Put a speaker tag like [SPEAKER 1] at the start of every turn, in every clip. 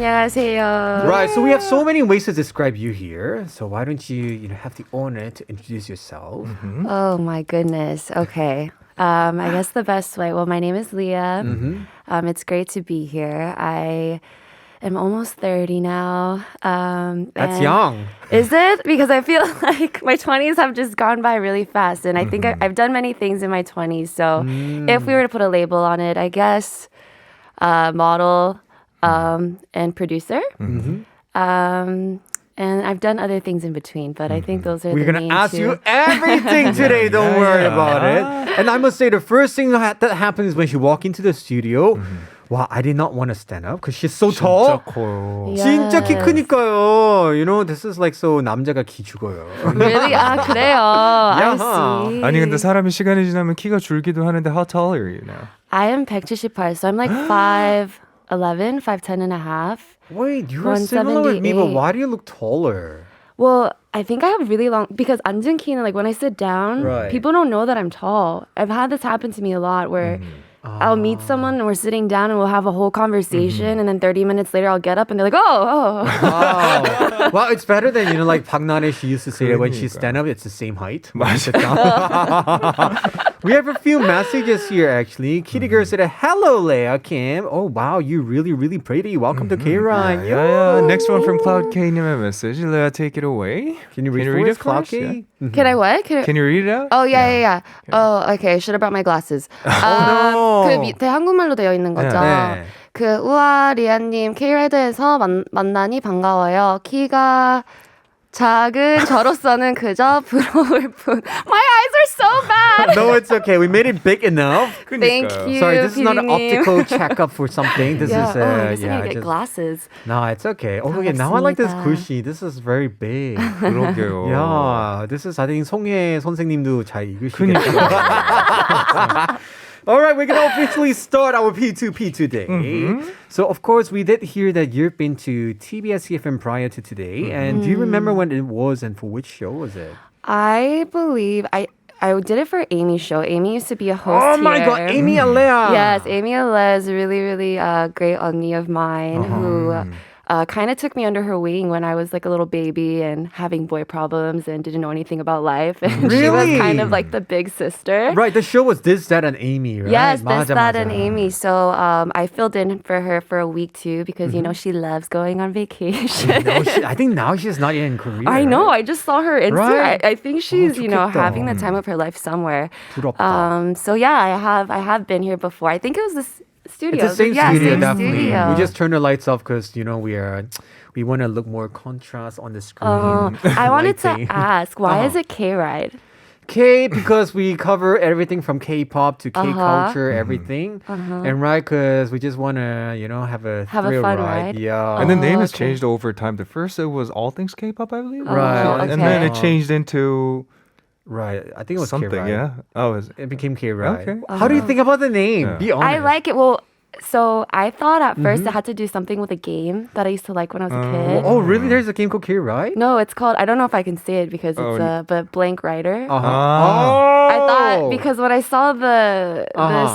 [SPEAKER 1] 안녕하세요.
[SPEAKER 2] Right, so we have so many ways to describe you here. So why don't you have the honor to introduce yourself?
[SPEAKER 1] Mm-hmm. Oh my goodness. Okay. I guess the best way. Well, my name is Leah. Mm-hmm. It's great to be here. I am almost 30 now.
[SPEAKER 2] That's young.
[SPEAKER 1] Is it? Because I feel like my 20s have just gone by really fast. And I think I've done many things in my 20s. So if we were to put a label on it, I guess model and producer. Mm-hmm. And I've done other things in between, but I think those are
[SPEAKER 2] We're
[SPEAKER 1] the
[SPEAKER 2] going
[SPEAKER 1] main
[SPEAKER 2] to ask
[SPEAKER 1] two.
[SPEAKER 2] you everything today. Don't worry about it. And I must say, the first thing that happens when she walk into the studio, wow, I did not want to stand up because she's so tall.
[SPEAKER 3] 진짜 커요.
[SPEAKER 1] Yes.
[SPEAKER 2] 진짜 키 크니까요. You know, this is like so 남자가 키 죽어요.
[SPEAKER 1] Really? 그래요.
[SPEAKER 2] Yeah.
[SPEAKER 1] I see.
[SPEAKER 3] 아니 근데 사람이 시간이 지나면 키가 줄기도 하는데 how tall are you now?
[SPEAKER 1] I am 178, so I'm like 5'11", 5'10 and a half.
[SPEAKER 2] Wait, you're similar with me, but why do you look taller?
[SPEAKER 1] Well, I think I have really long, because 앉은 키는, like when I sit down,
[SPEAKER 2] Right.
[SPEAKER 1] people don't know that I'm tall. I've had this happen to me a lot where I'll meet someone and we're sitting down and we'll have a whole conversation and then 30 minutes later I'll get up and they're like, oh.
[SPEAKER 2] Wow. Well, it's better than, like 박나래, she used to say that when she stand up, it's the same height. When you sit down. We have a few messages here, actually. Kitty Girl said, hello, Leah Kim. Oh, wow, you're really, really pretty. Welcome to K-Ride.
[SPEAKER 3] Yeah. Next one from Cloud K-님의 message. Leah, take it away.
[SPEAKER 2] Can you read it, Cloud K?
[SPEAKER 3] Yeah.
[SPEAKER 1] Can I what?
[SPEAKER 3] Can you read it out?
[SPEAKER 1] Oh, yeah. Oh, okay. I should have brought my glasses.
[SPEAKER 2] no.
[SPEAKER 1] 그 밑에 한국말로 되어 있는 거죠.
[SPEAKER 2] 네.
[SPEAKER 1] 그 우와 리아님 K라이드에서 만나니 반가워요. 키가 작은 저로서는 그저 부러울 뿐. My eyes are so bad.
[SPEAKER 2] No, it's okay. We made it big enough.
[SPEAKER 1] Thank you.
[SPEAKER 2] Sorry, this is not an
[SPEAKER 1] PD님.
[SPEAKER 2] optical checkup for something. This
[SPEAKER 1] Yeah.
[SPEAKER 2] is
[SPEAKER 1] I guess I need to get
[SPEAKER 2] just-
[SPEAKER 1] glasses.
[SPEAKER 2] No, it's okay. Oh, yeah, now I like this
[SPEAKER 1] 반갑습니다.
[SPEAKER 2] cushy. This is very big.
[SPEAKER 3] 그러게요.
[SPEAKER 2] Yeah, this is I think 송혜 선생님도 잘 읽으시겠어요. All right, we're going to officially start our P2P today. So, of course, we did hear that you've been to TBS EFM prior to today. And do you remember when it was and for which show was it?
[SPEAKER 1] I believe I did it for Amy's show. Amy used to be a host
[SPEAKER 2] Oh my
[SPEAKER 1] here.
[SPEAKER 2] God, Amy Alea.
[SPEAKER 1] Yes, Amy Alea is a really, really great 언니 of mine who kind of took me under her wing when I was like a little baby and having boy problems and didn't know anything about life. And she was
[SPEAKER 2] Really?
[SPEAKER 1] kind of like the big sister.
[SPEAKER 2] Right, the show was This, That, and Amy, right?
[SPEAKER 1] Yes,
[SPEAKER 2] 맞아,
[SPEAKER 1] this, that,
[SPEAKER 2] 맞아.
[SPEAKER 1] and Amy. So I filled in for her for a week too because, you know, she loves going on vacation.
[SPEAKER 2] No, I think now she's not in Korea.
[SPEAKER 1] I know.
[SPEAKER 2] right?
[SPEAKER 1] I just saw her Instagram.
[SPEAKER 2] Right.
[SPEAKER 1] I think she's,
[SPEAKER 2] 좋겠다.
[SPEAKER 1] having the time of her life somewhere.
[SPEAKER 2] 부럽다.
[SPEAKER 1] So yeah, I have been here before. I think it was this studio.
[SPEAKER 2] It's the same
[SPEAKER 1] Yeah,
[SPEAKER 2] studio,
[SPEAKER 1] same
[SPEAKER 2] definitely.
[SPEAKER 1] studio.
[SPEAKER 2] We just turned the lights off because, we want to look more contrast on the screen.
[SPEAKER 1] I wanted to
[SPEAKER 2] Lighting.
[SPEAKER 1] ask, why is it K-Ride?
[SPEAKER 2] K, because we cover everything from K-pop to K-culture, everything. And right, because we just want to, have a
[SPEAKER 1] Have a
[SPEAKER 2] thrill
[SPEAKER 1] fun
[SPEAKER 2] ride.
[SPEAKER 1] ride.
[SPEAKER 2] Yeah.
[SPEAKER 3] And the name has
[SPEAKER 1] okay.
[SPEAKER 3] changed over time. The first it was All Things K-pop, I believe.
[SPEAKER 2] Right.
[SPEAKER 3] And then
[SPEAKER 1] okay.
[SPEAKER 3] it changed into
[SPEAKER 2] Right. I think it was
[SPEAKER 3] something,
[SPEAKER 2] K-Ride.
[SPEAKER 3] yeah. Oh, is it?
[SPEAKER 2] It became K-Ride.
[SPEAKER 3] Okay.
[SPEAKER 2] How do you think about the name?
[SPEAKER 3] Yeah.
[SPEAKER 2] Be honest.
[SPEAKER 1] I like it. Well, so I thought at first it had to do something with a game that I used to like when I was a kid.
[SPEAKER 2] Oh, really? There's a game called K-Ride?
[SPEAKER 1] No, it's called, I don't know if I can say it because it's but Blank Rider.
[SPEAKER 2] Uh-huh.
[SPEAKER 3] Ah.
[SPEAKER 1] I thought because when I saw the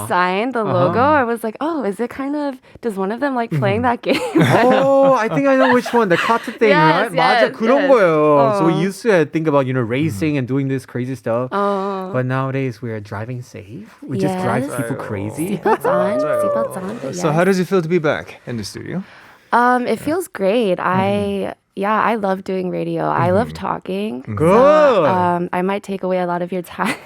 [SPEAKER 1] sign, the logo, I was like, oh, is it kind of, does one of them like playing that game?
[SPEAKER 2] Oh, I think I know which one. The kata thing,
[SPEAKER 1] Yes,
[SPEAKER 2] right?
[SPEAKER 1] yes,
[SPEAKER 2] 맞아, 그런
[SPEAKER 1] yes.
[SPEAKER 2] 거예요. So we used to think about, racing and doing this crazy stuff.
[SPEAKER 1] Oh.
[SPEAKER 2] But nowadays we are driving safe. We just drive
[SPEAKER 1] Yes.
[SPEAKER 2] people crazy.
[SPEAKER 1] Seatbelts on. But
[SPEAKER 3] So
[SPEAKER 1] yes.
[SPEAKER 3] how does it feel to be back in the studio?
[SPEAKER 1] It feels great. I love doing radio. I love talking.
[SPEAKER 2] Good.
[SPEAKER 1] I might take away a lot of your time.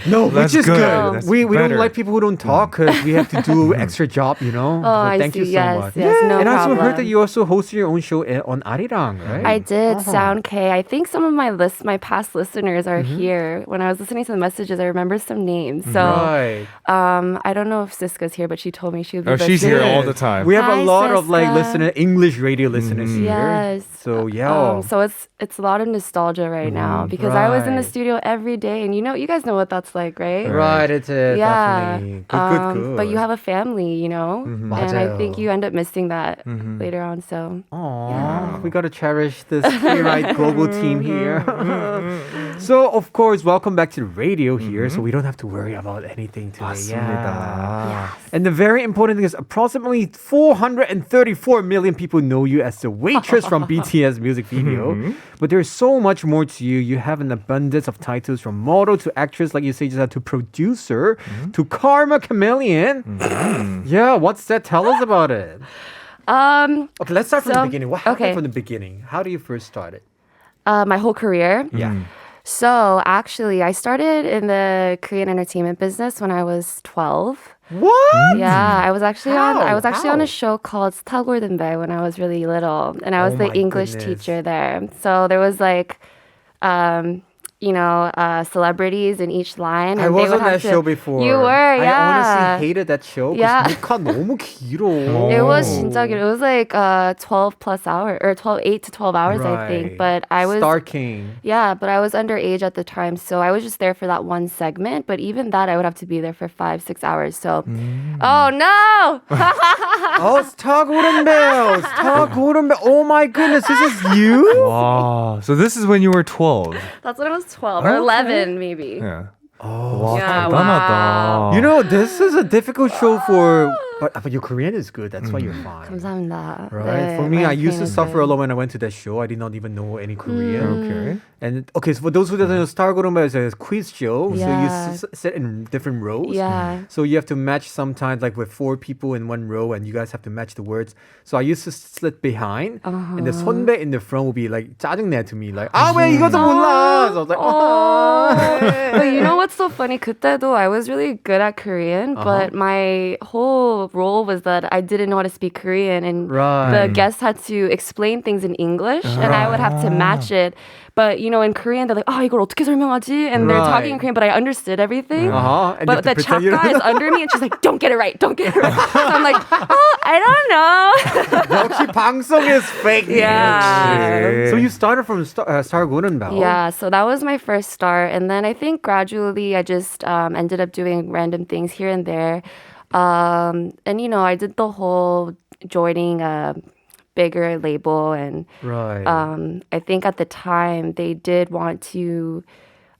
[SPEAKER 2] No,
[SPEAKER 3] That's
[SPEAKER 2] which is
[SPEAKER 3] good.
[SPEAKER 2] good.
[SPEAKER 3] That's
[SPEAKER 2] We don't
[SPEAKER 3] better.
[SPEAKER 2] like people who don't talk because we have to do extra job,
[SPEAKER 1] Oh,
[SPEAKER 2] So
[SPEAKER 1] I
[SPEAKER 2] thank you
[SPEAKER 1] see.
[SPEAKER 2] so
[SPEAKER 1] Yes,
[SPEAKER 2] much.
[SPEAKER 1] yes, no
[SPEAKER 2] and I also heard
[SPEAKER 1] problem.
[SPEAKER 2] that you also host your own show on Arirang, right?
[SPEAKER 1] I did Sound K. I think some of my past listeners are here. When I was listening to the messages, I remember some names. So
[SPEAKER 2] Right.
[SPEAKER 1] I don't know if Siska's here, but she told me she would be
[SPEAKER 3] Oh, she's here
[SPEAKER 1] listening.
[SPEAKER 3] all the time.
[SPEAKER 2] We have a
[SPEAKER 1] Hi,
[SPEAKER 2] lot of
[SPEAKER 1] Siska.
[SPEAKER 2] English radio listeners here.
[SPEAKER 1] Yes.
[SPEAKER 2] So yeah.
[SPEAKER 1] So it's a lot of nostalgia right now because I was in the
[SPEAKER 2] right.
[SPEAKER 1] studio every day, and you guys know what that's like, right?
[SPEAKER 2] Right, it's
[SPEAKER 1] Yeah.
[SPEAKER 2] definitely good.
[SPEAKER 1] But you have a family, and I
[SPEAKER 2] 맞아요.
[SPEAKER 1] think you end up missing that later on. So
[SPEAKER 2] Aww, we gotta cherish this K-Ride global team here. So, of course, welcome back to the radio here. So we don't have to worry about anything today.
[SPEAKER 3] 맞습니다.
[SPEAKER 2] And the very important thing is approximately 434 million people know you as the waitress from BTS music video. But there's so much more to you. You have an abundance of titles from model to actress, like you say, just to producer to Karma Chameleon. Yeah, what's that? Tell us about it. Okay, let's start from the beginning. What happened from the beginning? How do you first start it?
[SPEAKER 1] My whole career.
[SPEAKER 2] Yeah.
[SPEAKER 1] So actually, I started in the Korean entertainment business when I was 12.
[SPEAKER 2] What?
[SPEAKER 1] Yeah, I was actually on
[SPEAKER 2] How?
[SPEAKER 1] a show called Untitled Chapter when I was really little, and I was
[SPEAKER 2] Oh
[SPEAKER 1] the
[SPEAKER 2] my
[SPEAKER 1] English
[SPEAKER 2] goodness.
[SPEAKER 1] teacher there. So there was like, celebrities in each line.
[SPEAKER 2] I
[SPEAKER 1] And
[SPEAKER 2] was
[SPEAKER 1] they would
[SPEAKER 2] on
[SPEAKER 1] have
[SPEAKER 2] that show before.
[SPEAKER 1] You were, yeah.
[SPEAKER 2] I honestly hated that show
[SPEAKER 1] Yeah.
[SPEAKER 2] because 녹화 너무 길어.
[SPEAKER 1] It was 진짜 길어. It was like 12 plus hours, or 8 to 12 hours, I think. But I was
[SPEAKER 2] Star King.
[SPEAKER 1] Yeah, but I was underage at the time, so I was just there for that one segment. But even that, I would have to be there for 5-6 hours. So, oh no!
[SPEAKER 2] Oh, Star Golden Bell. Star Golden Bell. Oh my goodness, this is you?
[SPEAKER 3] Wow. So this is when you were 12.
[SPEAKER 1] That's when I was 12 or 11, maybe.
[SPEAKER 3] Yeah.
[SPEAKER 2] Oh,
[SPEAKER 3] 와,
[SPEAKER 1] Yeah,
[SPEAKER 3] 대단하다.
[SPEAKER 2] You know, this is a difficult show but your Korean is good. That's why you're fine.
[SPEAKER 1] 감사합니다.
[SPEAKER 2] Right.
[SPEAKER 1] 네,
[SPEAKER 2] For me,
[SPEAKER 1] my
[SPEAKER 2] I used to
[SPEAKER 1] Korean is
[SPEAKER 2] suffer
[SPEAKER 1] good.
[SPEAKER 2] a lot when I went to that show. I did not even know any Korean.
[SPEAKER 3] Okay.
[SPEAKER 2] And okay, so for those who don't know, Star Golden is a quiz show.
[SPEAKER 1] Yeah.
[SPEAKER 2] So you sit in different rows.
[SPEAKER 1] Yeah.
[SPEAKER 2] So you have to match sometimes like with 4 people in one row and you guys have to match the words. So I used to sit behind and the 선배 in the front will be like 짜증내 to me like 왜 이것도 몰라. So I was like
[SPEAKER 1] But you know what's so funny? 그때도 I was really good at Korean, but my whole role was that I didn't know how to speak Korean, and the guests had to explain things in English, and I would have to match it. But you know, in Korean, they're like, 이걸 어떻게 설명하지? And they're talking in Korean, but I understood everything.
[SPEAKER 2] And
[SPEAKER 1] But the chaka is under me, and she's like, don't get it right, don't get it right. So I'm like, I don't know.
[SPEAKER 2] 역시 방송 is fake news.
[SPEAKER 1] Yeah.
[SPEAKER 2] So you started from Star Golden Bell.
[SPEAKER 1] Yeah, so that was my first start. And then I think gradually I just ended up doing random things here and there. And, I did the whole joining a bigger label. And
[SPEAKER 2] Right.
[SPEAKER 1] I think at the time they did want to...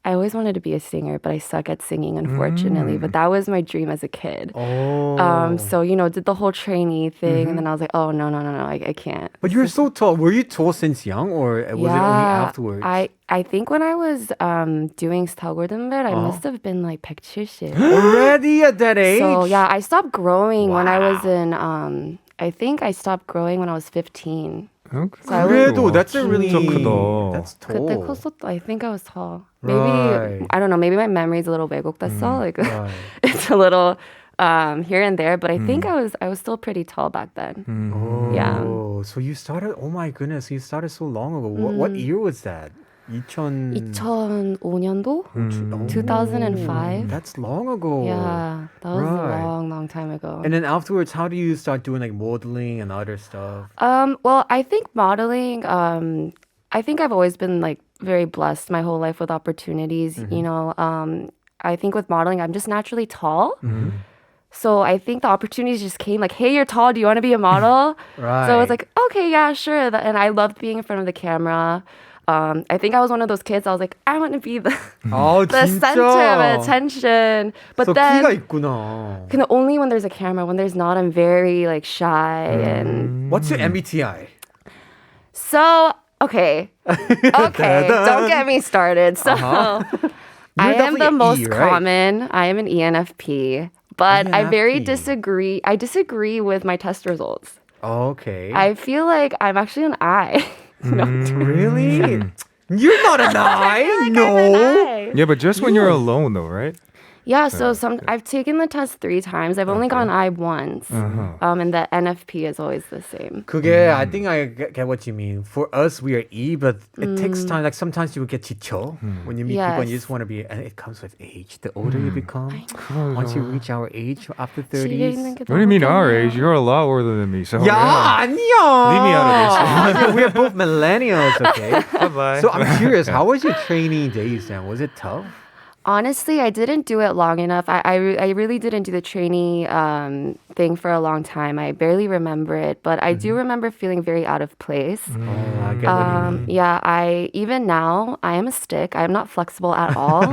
[SPEAKER 1] I always wanted to be a singer, but I suck at singing, unfortunately. But that was my dream as a kid.
[SPEAKER 2] Oh.
[SPEAKER 1] So, did the whole trainee thing. And then I was like, oh, no, I can't.
[SPEAKER 2] But you're so tall. Were you tall since young or was it only afterwards?
[SPEAKER 1] I think when I was doing 스타골든벨, I must have been like 170.
[SPEAKER 2] Already at that age?
[SPEAKER 1] So yeah, I stopped growing when I was in, I think I stopped growing when I was 15.
[SPEAKER 2] 그래도 that's a really,
[SPEAKER 3] 진짜 크다.
[SPEAKER 2] that's tall.
[SPEAKER 1] 그때 컸었다. I think I was tall. Maybe,
[SPEAKER 2] Right.
[SPEAKER 1] I don't know, maybe my memory's a little 왜곡됐어. Like, it's a little here and there, but I think I was still pretty tall back then. Yeah.
[SPEAKER 2] So you started, oh my goodness, you started so long ago. What year was that?
[SPEAKER 1] 2005년도? 2005?
[SPEAKER 2] That's long ago.
[SPEAKER 1] Yeah, that was
[SPEAKER 2] Right.
[SPEAKER 1] a long time ago.
[SPEAKER 2] And then afterwards, how do you start doing like modeling and other stuff?
[SPEAKER 1] Well, I think modeling, I think I've always been like very blessed my whole life with opportunities. I think with modeling, I'm just naturally tall. So I think the opportunities just came like, hey, you're tall. Do you want to be a model?
[SPEAKER 2] Right.
[SPEAKER 1] So I was like, okay, yeah, sure. And I loved being in front of the camera. I think I was one of those kids. I was like, I want to be the center of attention. But
[SPEAKER 2] so
[SPEAKER 1] then,
[SPEAKER 2] 키가 있구나.
[SPEAKER 1] only when there's a camera. When there's not, I'm very like shy. And
[SPEAKER 2] What's your MBTI?
[SPEAKER 1] so, okay, don't get me started. So, I am
[SPEAKER 2] definitely
[SPEAKER 1] the
[SPEAKER 2] an
[SPEAKER 1] most
[SPEAKER 2] E, right?
[SPEAKER 1] common. I am an ENFP, but I very
[SPEAKER 2] ENFP.
[SPEAKER 1] disagree. I disagree with my test results.
[SPEAKER 2] Okay.
[SPEAKER 1] I feel like I'm actually an I. No,
[SPEAKER 2] Really? You're not an I.
[SPEAKER 1] I'm
[SPEAKER 2] No.
[SPEAKER 1] an I.
[SPEAKER 3] Yeah, but just when you're alone though, right?
[SPEAKER 1] Yeah, so I've taken the test 3 times. I've only gone I once. And the NFP is always the same.
[SPEAKER 2] 그게 I think I get what you mean. For us, we are E, but it takes time. Like sometimes you will get 지쳐 when you meet people and you
[SPEAKER 1] Yes.
[SPEAKER 2] just want to be. And it comes with age. The older you become, once you reach our age after 30s.
[SPEAKER 3] What do you mean our age? You're a lot older than me. So
[SPEAKER 2] 야, 아니야.
[SPEAKER 3] Leave me out of this.
[SPEAKER 2] We are both millennials, okay?
[SPEAKER 3] Bye-bye.
[SPEAKER 2] So I'm curious, how was your training days then? Was it tough?
[SPEAKER 1] Honestly, I didn't do it long enough. I really didn't do the trainee thing for a long time. I barely remember it, but I do remember feeling very out of place.
[SPEAKER 2] I get what you mean.
[SPEAKER 1] Yeah, even now I am a stick. I am not flexible at all.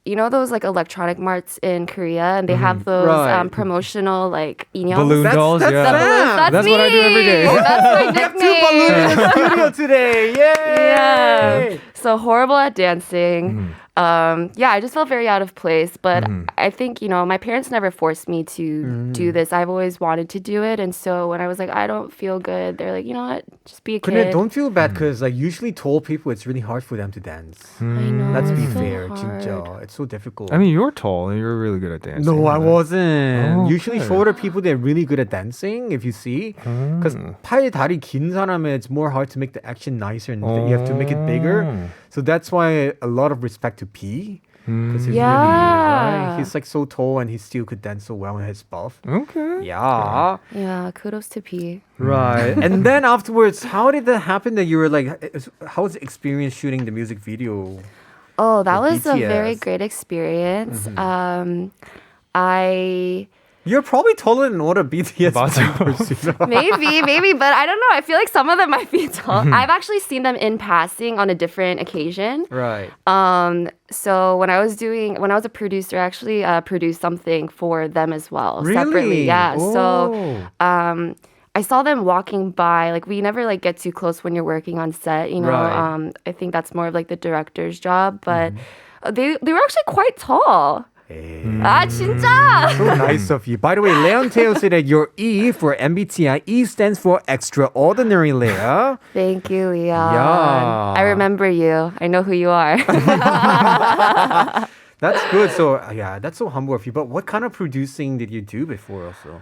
[SPEAKER 1] You know those like electronic marts in Korea, and they have those
[SPEAKER 2] Right.
[SPEAKER 1] promotional like inyoung?
[SPEAKER 3] Balloon dolls,
[SPEAKER 2] that's
[SPEAKER 3] yeah.
[SPEAKER 2] Sam.
[SPEAKER 3] That's what I do every day.
[SPEAKER 1] That's my
[SPEAKER 2] Balloon
[SPEAKER 1] nickname.
[SPEAKER 2] in the studio today. Yay!
[SPEAKER 1] Yeah. So horrible at dancing. Yeah, I just felt very out of place. But I think, my parents never forced me to do this. I've always wanted to do it. And so when I was like, I don't feel good, they're like, you know what? Just be a
[SPEAKER 2] 근데
[SPEAKER 1] kid.
[SPEAKER 2] don't feel bad because like usually tall people, it's really hard for them to dance.
[SPEAKER 1] I know.
[SPEAKER 2] Let's be
[SPEAKER 1] it's so
[SPEAKER 2] fair,
[SPEAKER 1] hard.
[SPEAKER 2] 진짜. It's so difficult.
[SPEAKER 3] I mean, you're tall and you're really good at dancing.
[SPEAKER 2] No, I wasn't.
[SPEAKER 3] Oh,
[SPEAKER 2] Usually
[SPEAKER 3] okay.
[SPEAKER 2] shorter people, they're really good at dancing, if you see. Because 팔, 다리 긴 사람은 it's more hard to make the action nicer and you have to make it bigger. So that's why a lot of respect to P. Because he's really, right? He's like so tall and he still could dance so well in his buff.
[SPEAKER 3] Okay.
[SPEAKER 2] Yeah.
[SPEAKER 1] Yeah, kudos to P.
[SPEAKER 2] Right. And then afterwards, how did that happen that you were like, how was the experience shooting the music video?
[SPEAKER 1] Oh, that
[SPEAKER 2] with
[SPEAKER 1] was a very
[SPEAKER 2] BTS?
[SPEAKER 1] great experience.
[SPEAKER 2] You're probably taller than all the BTS
[SPEAKER 3] 맞아.
[SPEAKER 2] members, you know?
[SPEAKER 1] Maybe, but I don't know. I feel like some of them might be tall. I've actually seen them in passing on a different occasion.
[SPEAKER 2] Right.
[SPEAKER 1] So when I was a producer, I actually produced something for them as well, separately.
[SPEAKER 2] Really?
[SPEAKER 1] Yeah. So
[SPEAKER 2] Oh.
[SPEAKER 1] I saw them walking by. Like we never like get too close when you're working on set, you know.
[SPEAKER 2] Right.
[SPEAKER 1] I think that's more of like the director's job, but they were actually quite tall. 아 진짜?
[SPEAKER 2] So nice of you. By the way, Leon Teo said that your E for MBTI, E stands for extraordinary, Leah.
[SPEAKER 1] Thank you, Leon.
[SPEAKER 2] Yeah.
[SPEAKER 1] I remember you. I know who you are.
[SPEAKER 2] That's good. So yeah, that's so humble of you. But what kind of producing did you do before also?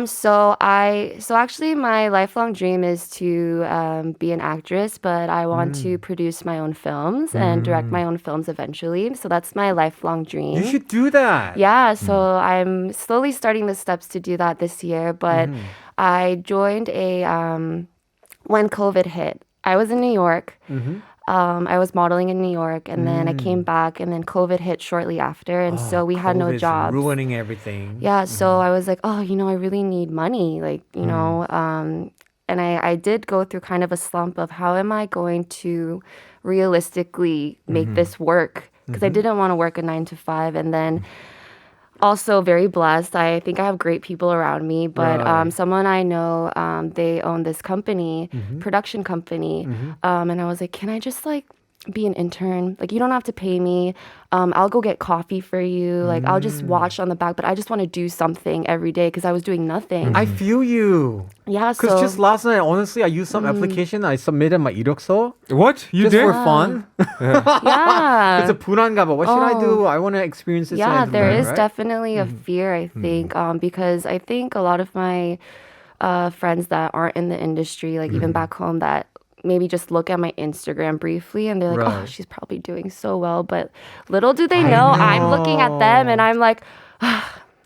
[SPEAKER 1] So actually my lifelong dream is to be an actress, but I want to produce my own films and direct my own films eventually. So that's my lifelong dream.
[SPEAKER 2] You should do that.
[SPEAKER 1] Yeah, so I'm slowly starting the steps to do that this year, but I joined when COVID hit. I was in New York. I was modeling in New York, and then I came back, and then COVID hit shortly after, and so we had no
[SPEAKER 2] COVID's
[SPEAKER 1] jobs.
[SPEAKER 2] ruining everything.
[SPEAKER 1] Yeah, so I was like, I really need money, like, and I did go through kind of a slump of how am I going to realistically make this work? Because I didn't want to work a 9 to 5, and then also very blessed. I think I have great people around me, but
[SPEAKER 2] Right.
[SPEAKER 1] someone I know, they own this company, production company, and I was like, can I just like be an intern? Like, you don't have to pay me. I'll go get coffee for you. Like, I'll just watch on the back, but I just want to do something every day because I was doing nothing.
[SPEAKER 2] I feel you.
[SPEAKER 1] Yeah,
[SPEAKER 2] Because
[SPEAKER 1] so
[SPEAKER 2] just last night, honestly, I used some application. I submitted my 이력서
[SPEAKER 3] What? You
[SPEAKER 2] just
[SPEAKER 3] did?
[SPEAKER 2] for fun.
[SPEAKER 1] yeah.
[SPEAKER 2] It's a 불안감. What should I do? I want to experience this.
[SPEAKER 1] Yeah,
[SPEAKER 2] and
[SPEAKER 1] there
[SPEAKER 2] that,
[SPEAKER 1] is
[SPEAKER 2] right?
[SPEAKER 1] definitely a fear, I think, because I think a lot of my friends that aren't in the industry, like even back home, that maybe just look at my Instagram briefly and they're like, oh,
[SPEAKER 2] Right.
[SPEAKER 1] she's probably doing so well. But little do they know, I'm looking at them and I'm like,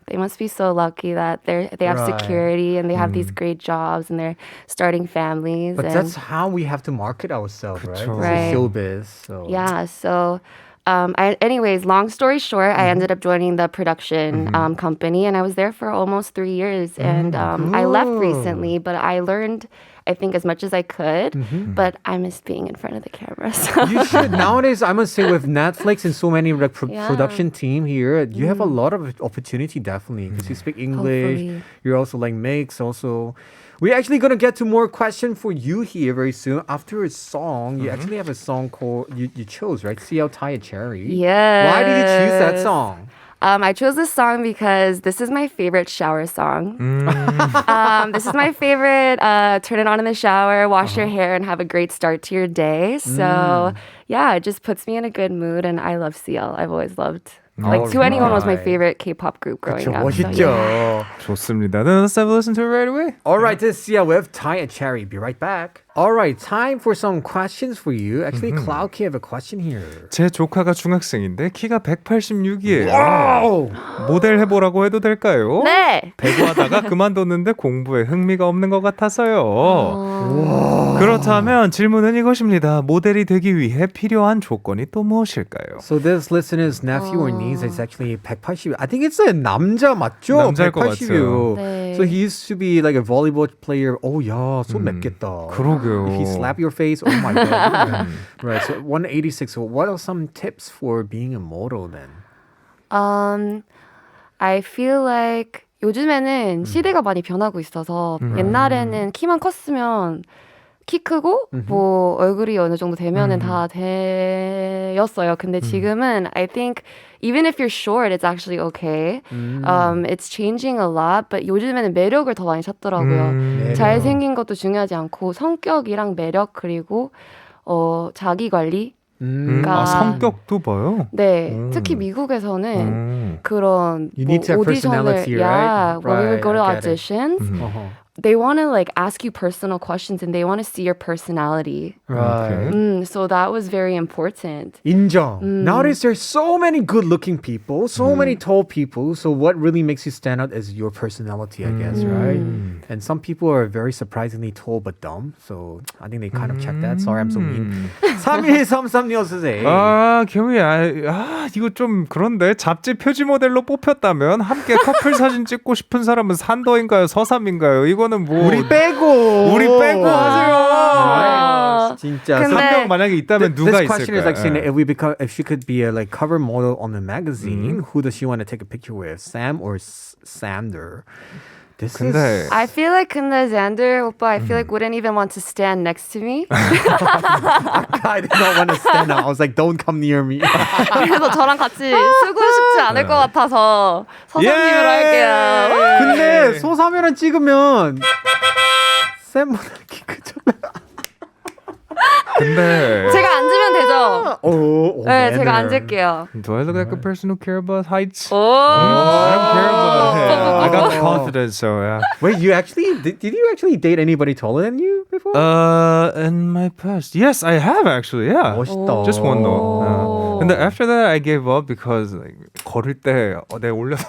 [SPEAKER 1] they must be so lucky that they have
[SPEAKER 2] Right.
[SPEAKER 1] security and they have these great jobs and they're starting families.
[SPEAKER 2] But
[SPEAKER 1] and
[SPEAKER 2] that's how we have to market ourselves, right? This is
[SPEAKER 1] Right.
[SPEAKER 2] showbiz. So.
[SPEAKER 1] yeah, so anyways, long story short, I ended up joining the production company and I was there for almost 3 years. And I left
[SPEAKER 2] Cool.
[SPEAKER 1] recently, but I learned, I think, as much as I could. But I miss being in front of the camera. So.
[SPEAKER 2] You should. Nowadays, I must say, with Netflix and so many like,
[SPEAKER 1] Yeah.
[SPEAKER 2] production team here, you have a lot of opportunity, definitely, because you speak English.
[SPEAKER 1] Hopefully.
[SPEAKER 2] You're also like mix, also. We're actually going to get to more questions for you here very soon. After a song, you actually have a song called, you chose, right? See How Tie a Cherry.
[SPEAKER 1] Yes.
[SPEAKER 2] Why did you choose that song?
[SPEAKER 1] I chose this song because this is my favorite shower song. This is my favorite. Turn it on in the shower, wash your hair, and have a great start to your day. So, yeah, it just puts me in a good mood, and I love CL. I've always loved. Like, 2NE1 was my
[SPEAKER 2] Alright.
[SPEAKER 1] favorite K-pop group growing
[SPEAKER 2] 그쵸,
[SPEAKER 1] up. So,
[SPEAKER 2] 멋있죠.
[SPEAKER 1] yeah.
[SPEAKER 3] 좋습니다. Then let's have a listen to it right away.
[SPEAKER 2] All right, this is Sia with Tie a Cherry. Be right back. Alright, time for some questions for you. Actually, Cloud K have a question here.
[SPEAKER 3] 제 조카가 중학생인데 키가 186이에요.
[SPEAKER 2] Wow!
[SPEAKER 3] 모델 해보라고 해도 될까요?
[SPEAKER 1] 네.
[SPEAKER 3] 배구하다가 그만뒀는데 공부에 흥미가 없는 것 같아서요. 그렇다면 질문은 이것입니다. 모델이 되기 위해 필요한 조건이 또 무엇일까요?
[SPEAKER 2] So this listener's nephew or niece is actually 180. I think it's a 남자 맞죠?
[SPEAKER 3] 남자일 것 같아요.
[SPEAKER 1] 네.
[SPEAKER 2] So he used to be like a volleyball player. Oh, 야, 손 맵겠다.
[SPEAKER 3] 그러게요.
[SPEAKER 2] If he slap your face, oh my god. Right, so 186. So what are some tips for being a model then?
[SPEAKER 1] I feel like 요즘에는 시대가 많이 변하고 있어서 옛날에는 키만 컸으면 키 크고 뭐 얼굴이 어느 정도 되면은 다 되었어요. 근데 지금은 I think even if you're short, it's actually okay. It's changing a lot, but 요즘에는 매력을 더 많이 찾더라고요. 잘생긴 것도 중요하지 않고 성격이랑 매력 그리고 자기 관리.
[SPEAKER 3] 성격도 봐요?
[SPEAKER 1] 네, 특히 미국에서는 그런
[SPEAKER 2] You need to have personality,
[SPEAKER 1] yeah,
[SPEAKER 2] right?
[SPEAKER 1] when we would go to
[SPEAKER 2] I get it.
[SPEAKER 1] auditions, they want to like ask you personal questions and they want to see your personality.
[SPEAKER 2] Right.
[SPEAKER 1] So that was very important.
[SPEAKER 2] 인정. Nowadays, there's so many good-looking people, so many tall people. So what really makes you stand out is your personality, I guess, right? And some people are very surprisingly tall but dumb. So I think they kind of check that. Sorry, I'm so mean. 3133님 쓰세요.
[SPEAKER 3] 경희야, 이거 좀 그런데 잡지 표지 모델로 뽑혔다면 함께 커플 사진 찍고 싶은 사람은 산더인가요, 서삼인가요? 이거는 뭐
[SPEAKER 2] 우리 빼고
[SPEAKER 3] 하세요.
[SPEAKER 2] 진짜.
[SPEAKER 1] 근데-
[SPEAKER 3] 한 명 만약에 있다면 누가
[SPEAKER 2] This question is
[SPEAKER 3] 있을까요?
[SPEAKER 2] like saying if she could be a like cover model on a magazine, who does she want to take a picture with? Sam or Sander? This
[SPEAKER 3] 근데
[SPEAKER 2] is
[SPEAKER 1] I feel like 근데 Xander 오빠 I feel like wouldn't even want to stand next to me.
[SPEAKER 2] I did not want to stand out. I was like, don't come near me.
[SPEAKER 1] 그래서 저랑 같이 쓰고 싶지 않을 것 같아서 서사님으로 할게요.
[SPEAKER 2] 근데 소사면을 찍으면 쌤보다 키 크잖아.
[SPEAKER 3] 근데
[SPEAKER 1] 제가 앉으면 되죠? 네,
[SPEAKER 2] manner.
[SPEAKER 1] 제가 앉을게요.
[SPEAKER 3] Do I look like a person who care about heights?
[SPEAKER 1] 오.
[SPEAKER 3] I don't care about it. I got the confidence, so yeah.
[SPEAKER 2] Wait, you actually did you actually date anybody taller than you before?
[SPEAKER 3] In my past, yes, I have actually. Yeah,
[SPEAKER 2] 멋있다.
[SPEAKER 3] just one though. 근데 after that, I gave up because like, 걸을 때 내 올려서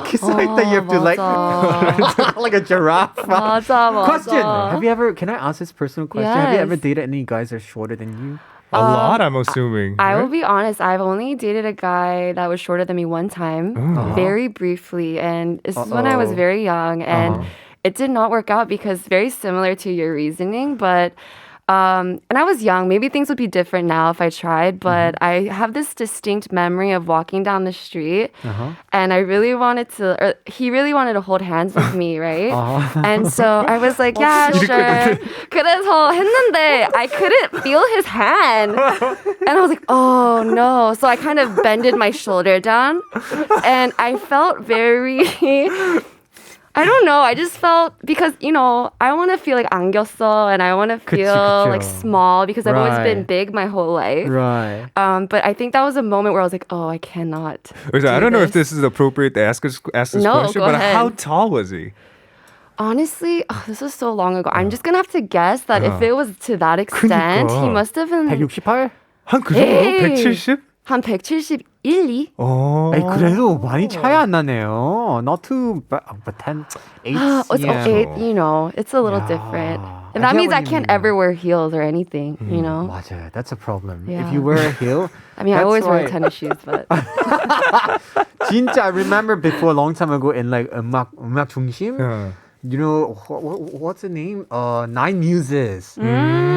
[SPEAKER 2] 키스할 때 you have to like
[SPEAKER 1] 맞아.
[SPEAKER 2] like a giraffe.
[SPEAKER 1] 맞아.
[SPEAKER 2] Question: Have you ever? Can I ask this personal question? Have you
[SPEAKER 1] Yes.
[SPEAKER 2] ever dated any guys that are shorter than you?
[SPEAKER 3] a lot. I'm assuming.
[SPEAKER 1] I will
[SPEAKER 3] right?
[SPEAKER 1] be honest, I've only dated a guy that was shorter than me one time, very briefly, and this is when I was very young, and it did not work out because very similar to your reasoning, but and I was young. Maybe things would be different now if I tried, but I have this distinct memory of walking down the street, and I really wanted to, or he really wanted to hold hands with me, right? And so I was like, yeah, sure. 그래서 했는데 I couldn't feel his hand, and I was like, oh no. So I kind of bended my shoulder down, and I felt very. I don't know. I just felt because I want to feel like 안겼어 and I want to feel
[SPEAKER 2] 그쵸.
[SPEAKER 1] like small because I've always been
[SPEAKER 2] Right.
[SPEAKER 1] big my whole life.
[SPEAKER 2] Right.
[SPEAKER 1] But I think that was a moment where I was like, oh, I cannot.
[SPEAKER 3] So I don't know if
[SPEAKER 1] this
[SPEAKER 3] this is appropriate to ask this
[SPEAKER 1] No,
[SPEAKER 3] question,
[SPEAKER 1] go
[SPEAKER 3] but
[SPEAKER 1] ahead.
[SPEAKER 3] how tall was he?
[SPEAKER 1] Honestly, this was so long ago. I'm just gonna have to guess that if it was to that extent, he
[SPEAKER 3] 그러니까.
[SPEAKER 1] must have been
[SPEAKER 2] 168?
[SPEAKER 3] 한 그 정도?
[SPEAKER 1] 에이.
[SPEAKER 3] 170?
[SPEAKER 1] 한 171, 2?
[SPEAKER 2] 에이, 그래도 많이 차이 안 나네요. Not too bad, but 10, 8.
[SPEAKER 1] It's okay, it's a little different. And
[SPEAKER 2] I
[SPEAKER 1] that
[SPEAKER 2] get
[SPEAKER 1] means
[SPEAKER 2] what
[SPEAKER 1] I
[SPEAKER 2] you
[SPEAKER 1] can't
[SPEAKER 2] mean.
[SPEAKER 1] ever wear heels or anything,
[SPEAKER 2] 맞아요. That's a problem.
[SPEAKER 1] Yeah.
[SPEAKER 2] If you wear a heel,
[SPEAKER 1] I mean, I
[SPEAKER 2] that's
[SPEAKER 1] always wear
[SPEAKER 2] why-
[SPEAKER 1] tennis shoes, but
[SPEAKER 2] 진짜, I remember before a long time ago in like 음악 중심,
[SPEAKER 3] Yeah.
[SPEAKER 2] you know, what's the name? Nine Muses.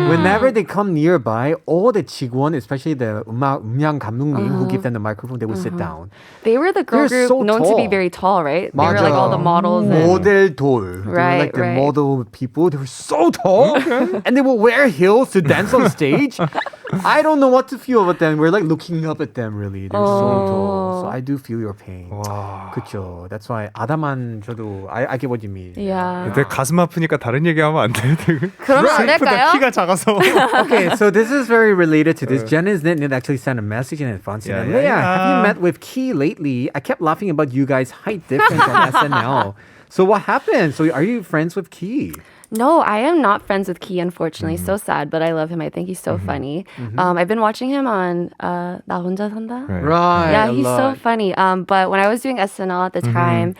[SPEAKER 2] Whenever they come nearby, all the 직원, especially the 음향 감독님 who give them the microphone, they would sit down.
[SPEAKER 1] they were the girl
[SPEAKER 2] They're
[SPEAKER 1] group
[SPEAKER 2] so
[SPEAKER 1] known to be
[SPEAKER 2] tall.
[SPEAKER 1] very tall, right? They were like all the
[SPEAKER 2] 맞아.
[SPEAKER 1] models. And,
[SPEAKER 2] Model 돌. They were
[SPEAKER 1] Right,
[SPEAKER 2] like the
[SPEAKER 1] right.
[SPEAKER 2] model people. They were so tall. And they would wear heels to dance on stage. I don't know what to feel about them. We're like looking up at them, really. They're so tall. So I do feel your pain.
[SPEAKER 3] 와.
[SPEAKER 2] 그쵸. That's why 아담한 저도 I get what you mean.
[SPEAKER 1] yeah.
[SPEAKER 3] 내 가슴 아프니까 다른 얘기하면 안 돼.
[SPEAKER 1] 그러면 안 될까요?
[SPEAKER 3] 키가 작아서.
[SPEAKER 2] Okay, so this is very related to this. Janice didn't actually send a message in advance.
[SPEAKER 3] Yeah,
[SPEAKER 2] And
[SPEAKER 3] yeah,
[SPEAKER 2] Leah, have you
[SPEAKER 3] yeah.
[SPEAKER 2] met with Key lately? I kept laughing about you guys' height difference on SNL. So what happened? So are you friends with Key?
[SPEAKER 1] No, I am not friends with Key, unfortunately. So sad, but I love him. I think he's so funny. I've been watching him on 나 혼자 산다.
[SPEAKER 2] Right.
[SPEAKER 1] Yeah,
[SPEAKER 2] a
[SPEAKER 1] he's so
[SPEAKER 2] lot.
[SPEAKER 1] funny. But when I was doing SNL at the time,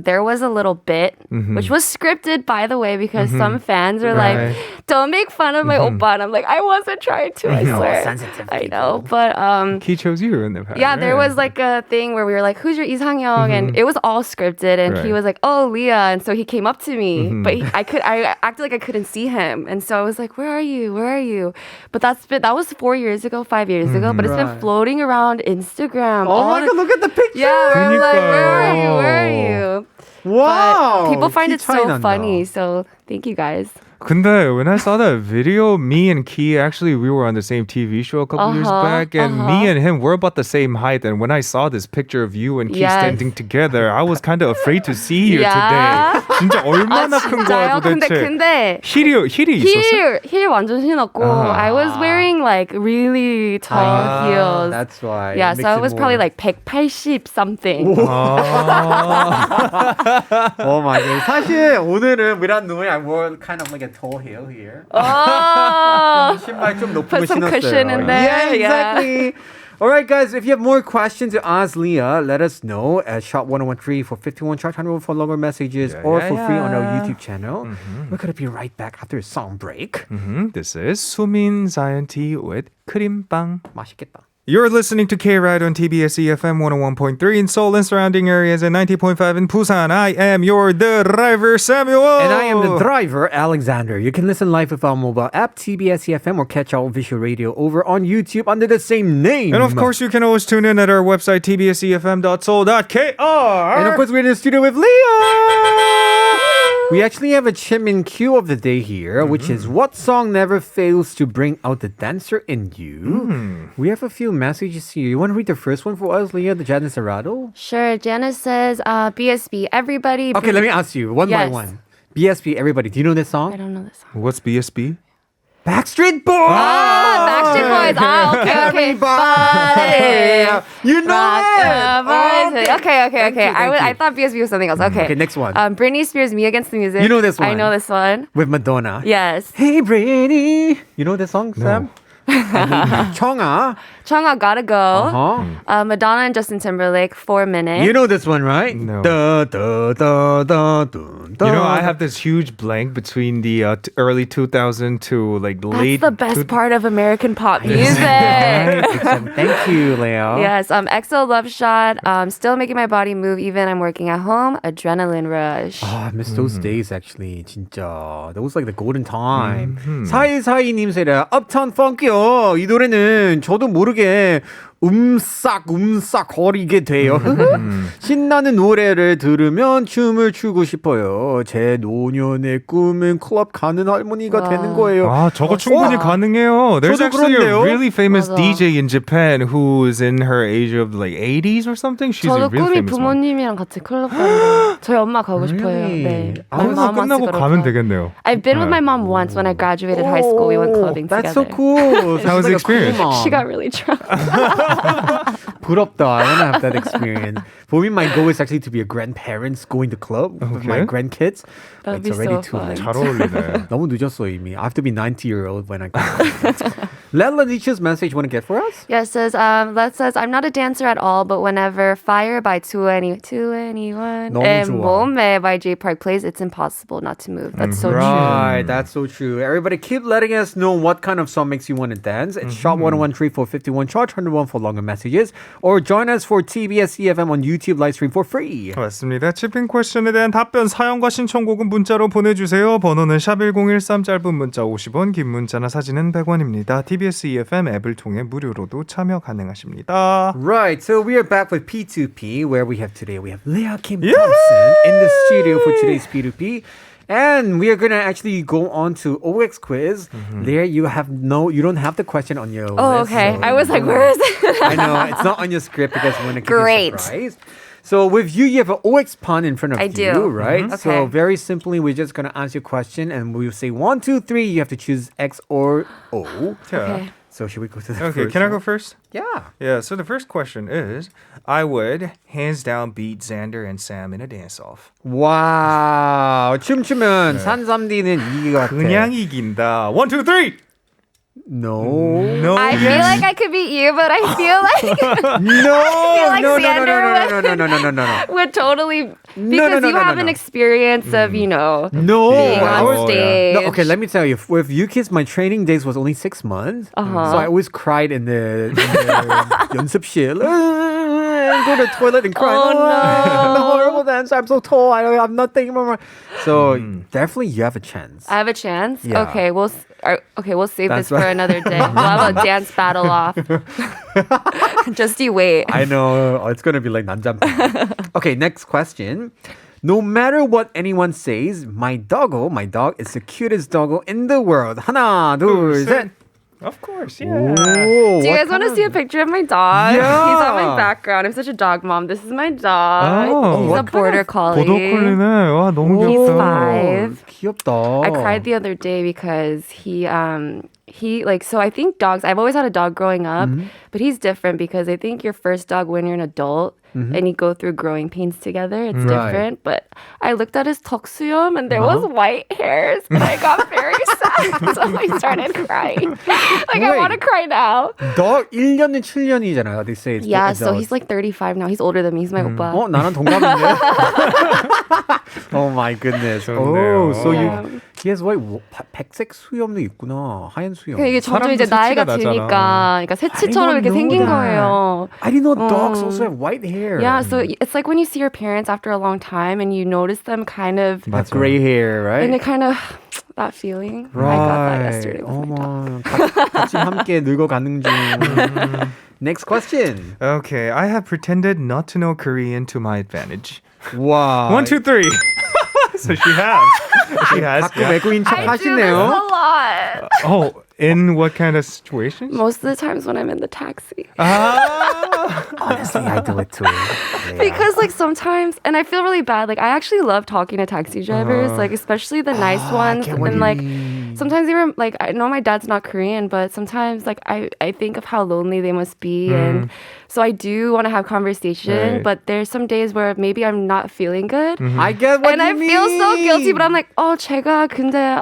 [SPEAKER 1] there was a little bit, which was scripted, by the way, because some fans are
[SPEAKER 3] Right.
[SPEAKER 1] like, don't make fun of my oppa. And I'm like, I wasn't trying to, I swear.
[SPEAKER 2] sensitive
[SPEAKER 1] I know. But
[SPEAKER 3] He chose you in the past.
[SPEAKER 1] yeah, there was like a thing where we were like, who's your Lee Sang-young? And it was all scripted. And he
[SPEAKER 3] Right.
[SPEAKER 1] was like, oh, Leah. And so he came up to me, but I acted like I couldn't see him. And so I was like, where are you? Where are you? But that was 4 years ago, 5 years ago. But it's been
[SPEAKER 2] Right.
[SPEAKER 1] floating around Instagram.
[SPEAKER 2] Oh my God, look at the picture.
[SPEAKER 1] Yeah, where I'm like, where are you?
[SPEAKER 3] 그니까요.
[SPEAKER 1] Where are you?
[SPEAKER 2] Wow.
[SPEAKER 1] But people find
[SPEAKER 2] 키
[SPEAKER 1] it so
[SPEAKER 2] 차이 난다.
[SPEAKER 1] funny. So thank you guys.
[SPEAKER 3] 근데 when I saw that video, me and Key, actually, we were on the same TV show a couple years back, and me and him were about the same height. And when I saw this picture of you and Key
[SPEAKER 1] Yes.
[SPEAKER 3] standing together, I was kind of afraid to see you
[SPEAKER 1] Yeah.
[SPEAKER 3] today. 진짜 얼마나 큰 거야
[SPEAKER 1] 진짜요?
[SPEAKER 3] 도대체.
[SPEAKER 1] 근데
[SPEAKER 3] 힐이 있었어?
[SPEAKER 1] 힐 완전 신었고 I was wearing like really tall heels.
[SPEAKER 2] That's why.
[SPEAKER 1] Yeah,
[SPEAKER 2] it
[SPEAKER 1] so
[SPEAKER 2] makes
[SPEAKER 1] I was
[SPEAKER 2] it
[SPEAKER 1] probably
[SPEAKER 2] more-
[SPEAKER 1] like 180 something.
[SPEAKER 2] Oh my God. 사실 오늘은 without knowing I wore kind of like a tall heel here.
[SPEAKER 1] Oh,
[SPEAKER 2] 신발 좀 높은 거
[SPEAKER 1] put some
[SPEAKER 2] 신었어요.
[SPEAKER 1] cushion in there.
[SPEAKER 2] Yeah, exactly. All right, guys, if you have more questions to ask Leah, let us know at shop1013 for 51 charge 100 for longer messages or for free on our YouTube channel. We're going to be right back after a song break.
[SPEAKER 3] This is 수민 Science with 크림빵.
[SPEAKER 2] 맛있겠다.
[SPEAKER 3] You're listening to K-Ride on TBS EFM 101.3 in Seoul and surrounding areas and 90.5 in Busan. I am your driver, Samuel.
[SPEAKER 2] And I am the driver, Alexander. You can listen live with our mobile app, TBS EFM, or catch our visual radio over on YouTube under the same name.
[SPEAKER 3] And of course, you can always tune in at our website, tbsefm.seoul.kr.
[SPEAKER 2] And of course, we're in the studio with Leah. We actually have a Chimin cue of the day here, which is what song never fails to bring out the dancer in you? We have a few messages here. You want to read the first one for us, Leah, the Janice Arado?
[SPEAKER 1] Sure. Janice says, BSB, everybody.
[SPEAKER 2] Okay, let me ask you one by
[SPEAKER 1] Yes.
[SPEAKER 2] one. BSB, everybody. Do you know this
[SPEAKER 1] I
[SPEAKER 2] song?
[SPEAKER 1] don't know this song.
[SPEAKER 3] What's BSB?
[SPEAKER 2] Backstreet Boys!
[SPEAKER 1] Backstreet Boys. Okay.
[SPEAKER 2] Everybody! You know it!
[SPEAKER 1] Okay. I thought BSB was something else. Okay.
[SPEAKER 2] Okay, next one.
[SPEAKER 1] Britney Spears, Me Against the Music.
[SPEAKER 2] You know this
[SPEAKER 1] I
[SPEAKER 2] one.
[SPEAKER 1] know this one.
[SPEAKER 2] With Madonna.
[SPEAKER 1] Yes.
[SPEAKER 2] Hey, Britney! You know this song, Sam? 청아.
[SPEAKER 1] Chungha, Gotta Go.
[SPEAKER 2] Uh-huh.
[SPEAKER 1] Madonna and Justin Timberlake, 4 Minutes.
[SPEAKER 2] You know this one, right?
[SPEAKER 3] No.
[SPEAKER 2] Da, da, da, da, dun,
[SPEAKER 3] You know,
[SPEAKER 2] da.
[SPEAKER 3] I have this huge blank between the early 2000 to like
[SPEAKER 1] That's
[SPEAKER 3] late.
[SPEAKER 1] the best part of American pop music.
[SPEAKER 2] Thank you, Leo.
[SPEAKER 1] Yes, EXO Love Shot, Still Making My Body Move, Even I'm Working at Home, Adrenaline Rush.
[SPEAKER 2] Oh, I miss those days actually. 진짜. That was like the golden time. 4142님 said, Uptown Funk이요. 이 노래는 저도 모르게 거리게 돼요. 신나는 노래를 들으면 춤을 추고 싶어요. 제 노년의 꿈은 클럽 가는 할머니가 되는 거예요.
[SPEAKER 3] 아, 저거 충분히 가능해요. There's
[SPEAKER 2] 저도
[SPEAKER 3] actually
[SPEAKER 2] 그런데요?
[SPEAKER 3] a really famous
[SPEAKER 1] 맞아.
[SPEAKER 3] DJ in Japan who is in her age of like 80s or something. She's a
[SPEAKER 1] 저도
[SPEAKER 3] really
[SPEAKER 1] 꿈이
[SPEAKER 3] famous one.
[SPEAKER 1] 부모님이랑 같이 클럽 가는 거. 저희 엄마 가고 싶어요. 네. My
[SPEAKER 3] 그래서
[SPEAKER 1] mom wants to
[SPEAKER 3] 끝나고
[SPEAKER 1] go to
[SPEAKER 3] 가면
[SPEAKER 1] club.
[SPEAKER 3] 되겠네요.
[SPEAKER 1] I've been with my mom once when I graduated high school. We went clubbing
[SPEAKER 2] That's
[SPEAKER 1] together.
[SPEAKER 2] so cool.
[SPEAKER 3] How was the experience?
[SPEAKER 1] She got really drunk.
[SPEAKER 2] 부럽다. I want to have that experience. For me, my goal is actually to be a grandparents going to club with my
[SPEAKER 3] Okay.
[SPEAKER 2] grandkids.
[SPEAKER 1] That'd
[SPEAKER 2] It's
[SPEAKER 1] be
[SPEAKER 2] already
[SPEAKER 1] so
[SPEAKER 2] too
[SPEAKER 1] fun.
[SPEAKER 2] late.
[SPEAKER 3] 잘 어울리네.
[SPEAKER 2] 너무 늦었어 이미. I have to be 90-year-old when I go. Let Lanisha's message want to get for us?
[SPEAKER 1] Yeah, it says, Les says, I'm not a dancer at all, but whenever Fire by 2NE1
[SPEAKER 2] 너무
[SPEAKER 1] and
[SPEAKER 2] 좋아.
[SPEAKER 1] 몸매 by J Park plays, it's impossible not to move. That's so true.
[SPEAKER 2] Right, that's so true. Everybody keep letting us know what kind of song makes you want to dance. It's shop 1013 for 51 charge, 101 for longer messages. Or join us for TBS EFM on YouTube live stream for free.
[SPEAKER 3] 맞습니다. 치핑 퀘션에 대한 답변 사연과 신청곡은 문자로 보내주세요. 번호는 샵1013 짧은 문자 50원 긴 문자나 사진은 100원입니다. TBS EFM 앱을 통해 무료로도 참여 가능하십니다.
[SPEAKER 2] Right, so we are back with P2P, where we have Leah Kim Thompson in the studio for today's P2P. And we are gonna actually go on to OX quiz. Leah, you don't have the question on your
[SPEAKER 1] Oh,
[SPEAKER 2] list.
[SPEAKER 1] okay.
[SPEAKER 2] so
[SPEAKER 1] I was like, where is it?
[SPEAKER 2] I know, it's not on your script because we want to keep you
[SPEAKER 1] Great.
[SPEAKER 2] surprised. So with you have an OX pun in front of
[SPEAKER 1] I
[SPEAKER 2] you,
[SPEAKER 1] do.
[SPEAKER 2] right? So
[SPEAKER 1] Okay.
[SPEAKER 2] very simply, we're just gonna ask you a question, and we'll say 1, 2, 3. You have to choose X or O.
[SPEAKER 1] Okay.
[SPEAKER 2] So should we go to the
[SPEAKER 3] Okay,
[SPEAKER 2] first
[SPEAKER 3] can I
[SPEAKER 2] one?
[SPEAKER 3] go first?
[SPEAKER 2] Yeah.
[SPEAKER 3] Yeah, so the first question is, I would hands down beat Xander and Sam in a dance-off.
[SPEAKER 2] 와우. 춤추면 산삼디는 이기 같아.
[SPEAKER 3] 그냥 이긴다. 1, 2, 3!
[SPEAKER 2] No.
[SPEAKER 3] No,
[SPEAKER 1] I feel like I could beat you, but I feel like
[SPEAKER 2] No.
[SPEAKER 1] like
[SPEAKER 2] No, no, no,
[SPEAKER 1] Xander
[SPEAKER 2] no, no, no, no, no, no, no, no.
[SPEAKER 1] would totally
[SPEAKER 2] no,
[SPEAKER 1] because
[SPEAKER 2] no,
[SPEAKER 1] you
[SPEAKER 2] no,
[SPEAKER 1] have
[SPEAKER 2] no,
[SPEAKER 1] an
[SPEAKER 2] no.
[SPEAKER 1] experience of, you know,
[SPEAKER 2] No.
[SPEAKER 1] being
[SPEAKER 2] I
[SPEAKER 1] on
[SPEAKER 2] was-
[SPEAKER 1] stage.
[SPEAKER 2] No, okay, let me tell you. With you kids, my training days was only 6 months.
[SPEAKER 1] Uh-huh.
[SPEAKER 2] So I always cried in the 연습실. Go to the toilet and cry.
[SPEAKER 1] Oh, no.
[SPEAKER 2] I'm a horrible dancer. I'm so tall. I'm nothing. So definitely you have a chance.
[SPEAKER 1] I have a chance.
[SPEAKER 2] Yeah.
[SPEAKER 1] Okay, we'll save
[SPEAKER 2] That's
[SPEAKER 1] this for
[SPEAKER 2] right.
[SPEAKER 1] another day. We'll have a dance battle off. Just you wait.
[SPEAKER 2] I know. It's going to be like 난장판. Okay, next question. No matter what anyone says, my dog is the cutest doggo in the world. 하나, 둘, 셋.
[SPEAKER 3] Of course, yeah.
[SPEAKER 2] Ooh,
[SPEAKER 1] Do you guys want to see a picture of my dog?
[SPEAKER 2] Yeah.
[SPEAKER 1] He's on my background. I'm such a dog mom. This is my dog.
[SPEAKER 3] Oh,
[SPEAKER 1] He's
[SPEAKER 3] what
[SPEAKER 1] a border collie.
[SPEAKER 3] 보더콜리네. 와, 너무
[SPEAKER 1] He's
[SPEAKER 3] 귀엽다.
[SPEAKER 1] 5.
[SPEAKER 2] 귀엽다.
[SPEAKER 1] I cried the other day because he like, so I think dogs, I've always had a dog growing up, but he's different because I think your first dog when you're an adult and you go through growing pains together, it's
[SPEAKER 2] Right.
[SPEAKER 1] different. But I looked at his 턱수염 and there was white hairs and I got very sad. So I started crying. Like, I
[SPEAKER 2] Wait.
[SPEAKER 1] want to cry now.
[SPEAKER 2] Dog 1년은 7년이잖아요. They say it's
[SPEAKER 1] Yeah,
[SPEAKER 2] for
[SPEAKER 1] so
[SPEAKER 2] adults.
[SPEAKER 1] he's like 35 now. He's older than me. He's my oppa.
[SPEAKER 2] 어, 나랑 동갑인데? Oh my goodness.
[SPEAKER 3] 좋네요.
[SPEAKER 2] Oh, so
[SPEAKER 1] Yeah.
[SPEAKER 2] he has white 백색 수염도 있구나. 하얀 수염.
[SPEAKER 1] 이게 점점 이제
[SPEAKER 3] 사람도
[SPEAKER 1] 나이가
[SPEAKER 3] 새치가
[SPEAKER 1] 드니까,
[SPEAKER 3] 나잖아.
[SPEAKER 1] 그러니까 새치처럼
[SPEAKER 2] I
[SPEAKER 1] 이렇게
[SPEAKER 2] didn't
[SPEAKER 1] 생긴
[SPEAKER 2] know that.
[SPEAKER 1] 거예요.
[SPEAKER 2] I didn't know dogs also have white hair.
[SPEAKER 1] Yeah, so it's like when you see your parents after a long time and you notice them kind of,
[SPEAKER 2] That gray hair, right?
[SPEAKER 1] and it kind of, that feeling. I got that yesterday with my dog.
[SPEAKER 2] 어머, 같이 함께 늙어가는 중. Next question.
[SPEAKER 3] Okay, I have pretended not to know Korean to my advantage.
[SPEAKER 2] 와.
[SPEAKER 3] 1, 2, 3. So she has. She has.
[SPEAKER 2] 자꾸 외국인 척
[SPEAKER 1] I do this a
[SPEAKER 2] 하시네요.
[SPEAKER 1] lot.
[SPEAKER 3] Oh, in what kind of situations?
[SPEAKER 1] Most of the times when I'm in the taxi.
[SPEAKER 2] Honestly, I do it too. Yeah.
[SPEAKER 1] Because like sometimes, and I feel really bad, like I actually love talking to taxi drivers, like especially the nice ones.
[SPEAKER 2] get what
[SPEAKER 1] And
[SPEAKER 2] you
[SPEAKER 1] like
[SPEAKER 2] mean.
[SPEAKER 1] sometimes even like, I know my dad's not Korean, but sometimes like I think of how lonely they must be. And so I do want to have conversation,
[SPEAKER 3] Right.
[SPEAKER 1] but there's some days where maybe I'm not feeling good.
[SPEAKER 2] I get what
[SPEAKER 1] And
[SPEAKER 2] you
[SPEAKER 1] I
[SPEAKER 2] mean.
[SPEAKER 1] feel so guilty, but I'm like, 제가 근데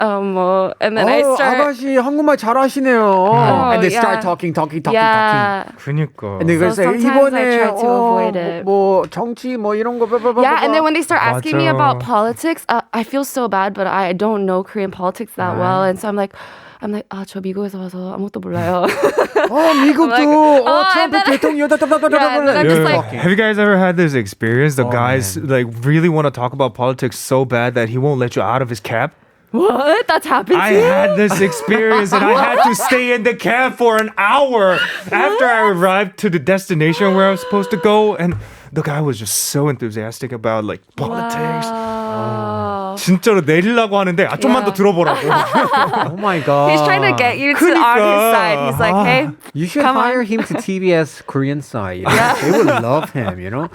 [SPEAKER 1] 뭐, and then I start.
[SPEAKER 2] 아가씨 한국말 잘하시네요. And they start talking.
[SPEAKER 1] Yeah.
[SPEAKER 3] 그니까.
[SPEAKER 2] And they go
[SPEAKER 1] So
[SPEAKER 2] say
[SPEAKER 1] sometimes I
[SPEAKER 2] 이번에
[SPEAKER 1] try to avoid it.
[SPEAKER 2] 뭐 정치 뭐 이런 거
[SPEAKER 1] Yeah, and then when they start asking me
[SPEAKER 3] 맞아.
[SPEAKER 1] about politics, I feel so bad, but I don't know Korean politics that well, and so I'm like, 저 미국에서 와서 아무것도 몰라요.
[SPEAKER 2] 미국도
[SPEAKER 1] and
[SPEAKER 2] 트럼프
[SPEAKER 1] then-
[SPEAKER 2] 대통령
[SPEAKER 1] Yeah, and then I'm just
[SPEAKER 3] Yeah.
[SPEAKER 1] like-
[SPEAKER 3] Have you guys ever had this experience? The
[SPEAKER 2] Oh,
[SPEAKER 3] guys like really want to talk about politics so bad that he won't let you out of his cab?
[SPEAKER 1] What? That's happened
[SPEAKER 3] I
[SPEAKER 1] to you?
[SPEAKER 3] had this experience and I had to stay in the cab for an hour after I arrived to the destination where I was supposed to go, and the guy was just so enthusiastic about like politics.
[SPEAKER 1] Wow.
[SPEAKER 3] 진짜로 내리려고 하는데 좀만 더
[SPEAKER 1] Yeah.
[SPEAKER 3] 들어보라고.
[SPEAKER 2] Oh my god.
[SPEAKER 1] He's trying to get you to on his side. He's like, hey,
[SPEAKER 2] You should
[SPEAKER 1] Come
[SPEAKER 2] hire
[SPEAKER 1] on.
[SPEAKER 2] him to TBS Korean side. You know? They would love him, you know?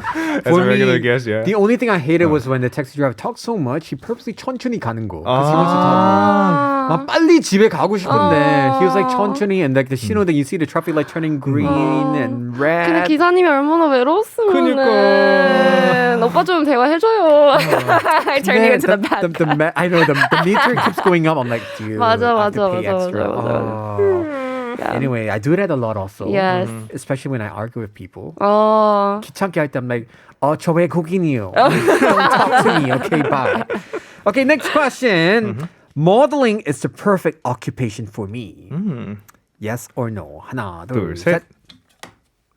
[SPEAKER 3] As a regular guest, yeah.
[SPEAKER 2] The only thing I hated was when the taxi driver talked so much, he purposely 천천히 가는 거. Because he wants to talk more. 막 빨리 집에 가고 싶은데 he was like 천천히 and like the 신호등 you see the traffic light turning green and
[SPEAKER 1] 근데
[SPEAKER 2] red.
[SPEAKER 1] 기사님이 얼마나 외로웠으면은
[SPEAKER 3] 그니까.
[SPEAKER 1] 오빠 좀 대화해줘요. I turn you into the bad guy.
[SPEAKER 2] I know the meter keeps going up. I'm like, dude,
[SPEAKER 1] 맞아,
[SPEAKER 2] I have to
[SPEAKER 1] 맞아,
[SPEAKER 2] pay
[SPEAKER 1] 맞아,
[SPEAKER 2] extra.
[SPEAKER 1] 맞아, 맞아.
[SPEAKER 2] Oh.
[SPEAKER 1] Yeah.
[SPEAKER 2] Anyway, I do that a lot also.
[SPEAKER 1] Yes.
[SPEAKER 2] Especially when I argue with people.
[SPEAKER 1] 어.
[SPEAKER 2] 귀찮게 할 때 I'm like, 저 외국인이요. Don't talk to me. Okay, bye. Okay, next question. Modeling is the perfect occupation for me. Yes or no? 하나, 둘,
[SPEAKER 3] 둘, 셋.
[SPEAKER 2] 셋.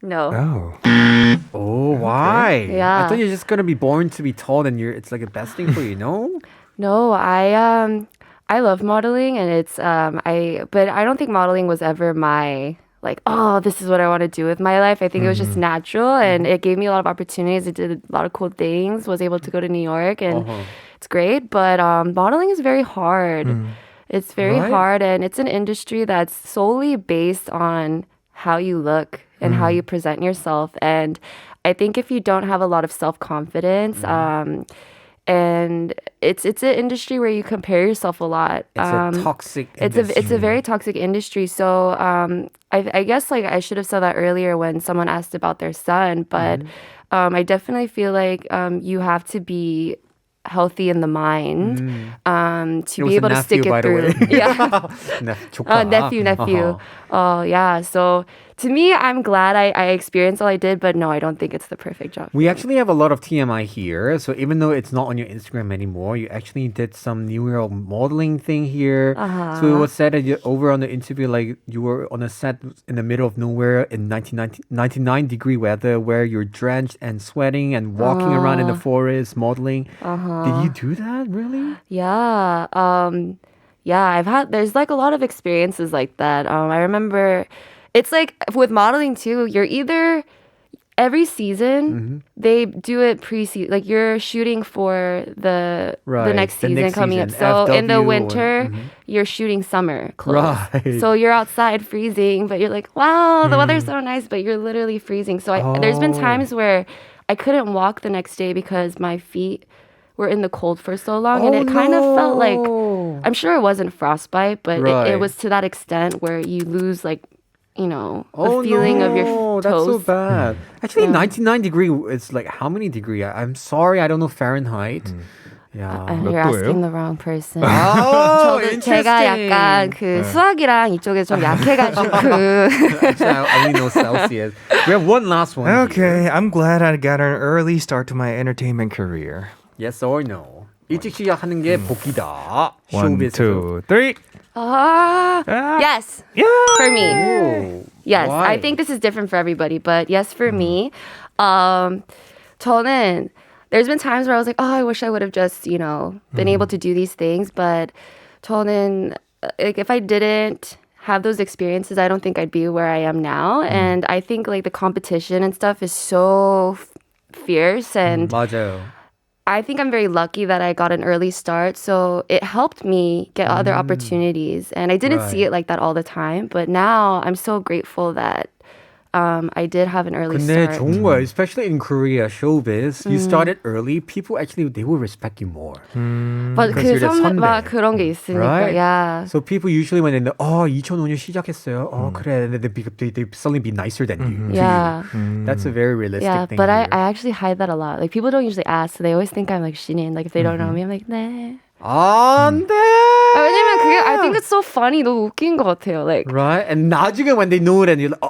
[SPEAKER 1] No.
[SPEAKER 3] Oh.
[SPEAKER 2] Oh, why?
[SPEAKER 1] Yeah.
[SPEAKER 2] I thought you're just gonna be born to be tall and it's like a best thing for you, no?
[SPEAKER 1] No, I love modeling and it's but I don't think modeling was ever my like, oh, this is what I want to do with my life. I think it was just natural and it gave me a lot of opportunities. It did a lot of cool things. Was able to go to New York and it's great, but modeling is very hard. It's very
[SPEAKER 2] Right?
[SPEAKER 1] hard and it's an industry that's solely based on how you look and how you present yourself. And I think if you don't have a lot of self-confidence, and it's an industry where you compare yourself a lot.
[SPEAKER 2] It's a toxic
[SPEAKER 1] It's
[SPEAKER 2] industry.
[SPEAKER 1] a very toxic industry. So I guess like I should have said that earlier when someone asked about their son, but I definitely feel like you have to be healthy in the mind to
[SPEAKER 2] It was
[SPEAKER 1] be
[SPEAKER 2] a
[SPEAKER 1] able to stick
[SPEAKER 2] nephew, by
[SPEAKER 1] it
[SPEAKER 2] the
[SPEAKER 1] through.
[SPEAKER 2] way.
[SPEAKER 1] Yeah.
[SPEAKER 2] 조카.
[SPEAKER 1] Nephew. Oh, yeah. So to me, I'm glad I experienced all I did, but no, I don't think it's the perfect job.
[SPEAKER 2] We actually have a lot of TMI here. So even though it's not on your Instagram anymore, you actually did some New Year modeling thing here. So it was said that over on the interview, like you were on a set in the middle of nowhere in 99-degree weather where you're drenched and sweating and walking around in the forest modeling. Did you do that, really?
[SPEAKER 1] Yeah. Yeah, there's like a lot of experiences like that. I remember it's like with modeling too, you're either every season they do it pre-season, like you're shooting for the next season coming up. So in the winter, you're shooting summer clothes.
[SPEAKER 2] Right.
[SPEAKER 1] So you're outside freezing, but you're like, wow, the weather's so nice, but you're literally freezing. So there's been times where I couldn't walk the next day because my feet were in the cold for so long, and it kind of felt like, I'm sure it wasn't frostbite, but it was to that extent where you lose like, you know, the feeling of your toes.
[SPEAKER 2] That's so bad. Actually, 99-degree is like how many degree? I'm sorry, I don't know Fahrenheit. Yeah.
[SPEAKER 1] You're asking the wrong person.
[SPEAKER 2] Oh,
[SPEAKER 1] 제가 약간 그 수학이랑 이쪽에 좀 약해가지고.
[SPEAKER 2] Actually, I only know Celsius. We have one last one.
[SPEAKER 3] Okay, I'm glad I got an early start to my entertainment career.
[SPEAKER 2] Yes or no? 일찍 시작하는 게 복이다.
[SPEAKER 3] 1, 2, 3.
[SPEAKER 1] Yes.
[SPEAKER 3] Yeah.
[SPEAKER 1] For me.
[SPEAKER 2] Oh,
[SPEAKER 1] Yes.
[SPEAKER 2] why?
[SPEAKER 1] I think this is different for everybody, but yes, for me. 저는 there's been times where I was like, oh, I wish I would have just, you know, been able to do these things, but 저는 like if I didn't have those experiences, I don't think I'd be where I am now. And I think like the competition and stuff is so fierce, and
[SPEAKER 2] 맞아요.
[SPEAKER 1] I think I'm very lucky that I got an early start. So it helped me get other opportunities. And I didn't see it like that all the time. But now I'm so grateful that I did have an early
[SPEAKER 2] 근데
[SPEAKER 1] start.
[SPEAKER 2] 좋은 거야, especially in Korea showbiz. You started early, people actually they will respect you more.
[SPEAKER 1] But
[SPEAKER 2] Because you're the
[SPEAKER 1] 막
[SPEAKER 2] 선배.
[SPEAKER 1] 그런 게 있으니까.
[SPEAKER 2] Right?
[SPEAKER 1] Yeah.
[SPEAKER 2] So people usually when they know, 2005년 시작했어요. 그래. And they suddenly be nicer than you. to
[SPEAKER 1] Yeah.
[SPEAKER 2] you. That's a very realistic
[SPEAKER 1] Yeah,
[SPEAKER 2] thing.
[SPEAKER 1] but I
[SPEAKER 2] here.
[SPEAKER 1] actually hide that a lot. Like people don't usually ask, so they always think I'm like 신인. Like if they don't know me, I'm like, 네.
[SPEAKER 2] 안 돼!
[SPEAKER 1] 왜냐면 그게 I think it's so funny. 너무 웃긴 것 같아요. Like
[SPEAKER 2] Right? And 나중에 when they know it and you're like,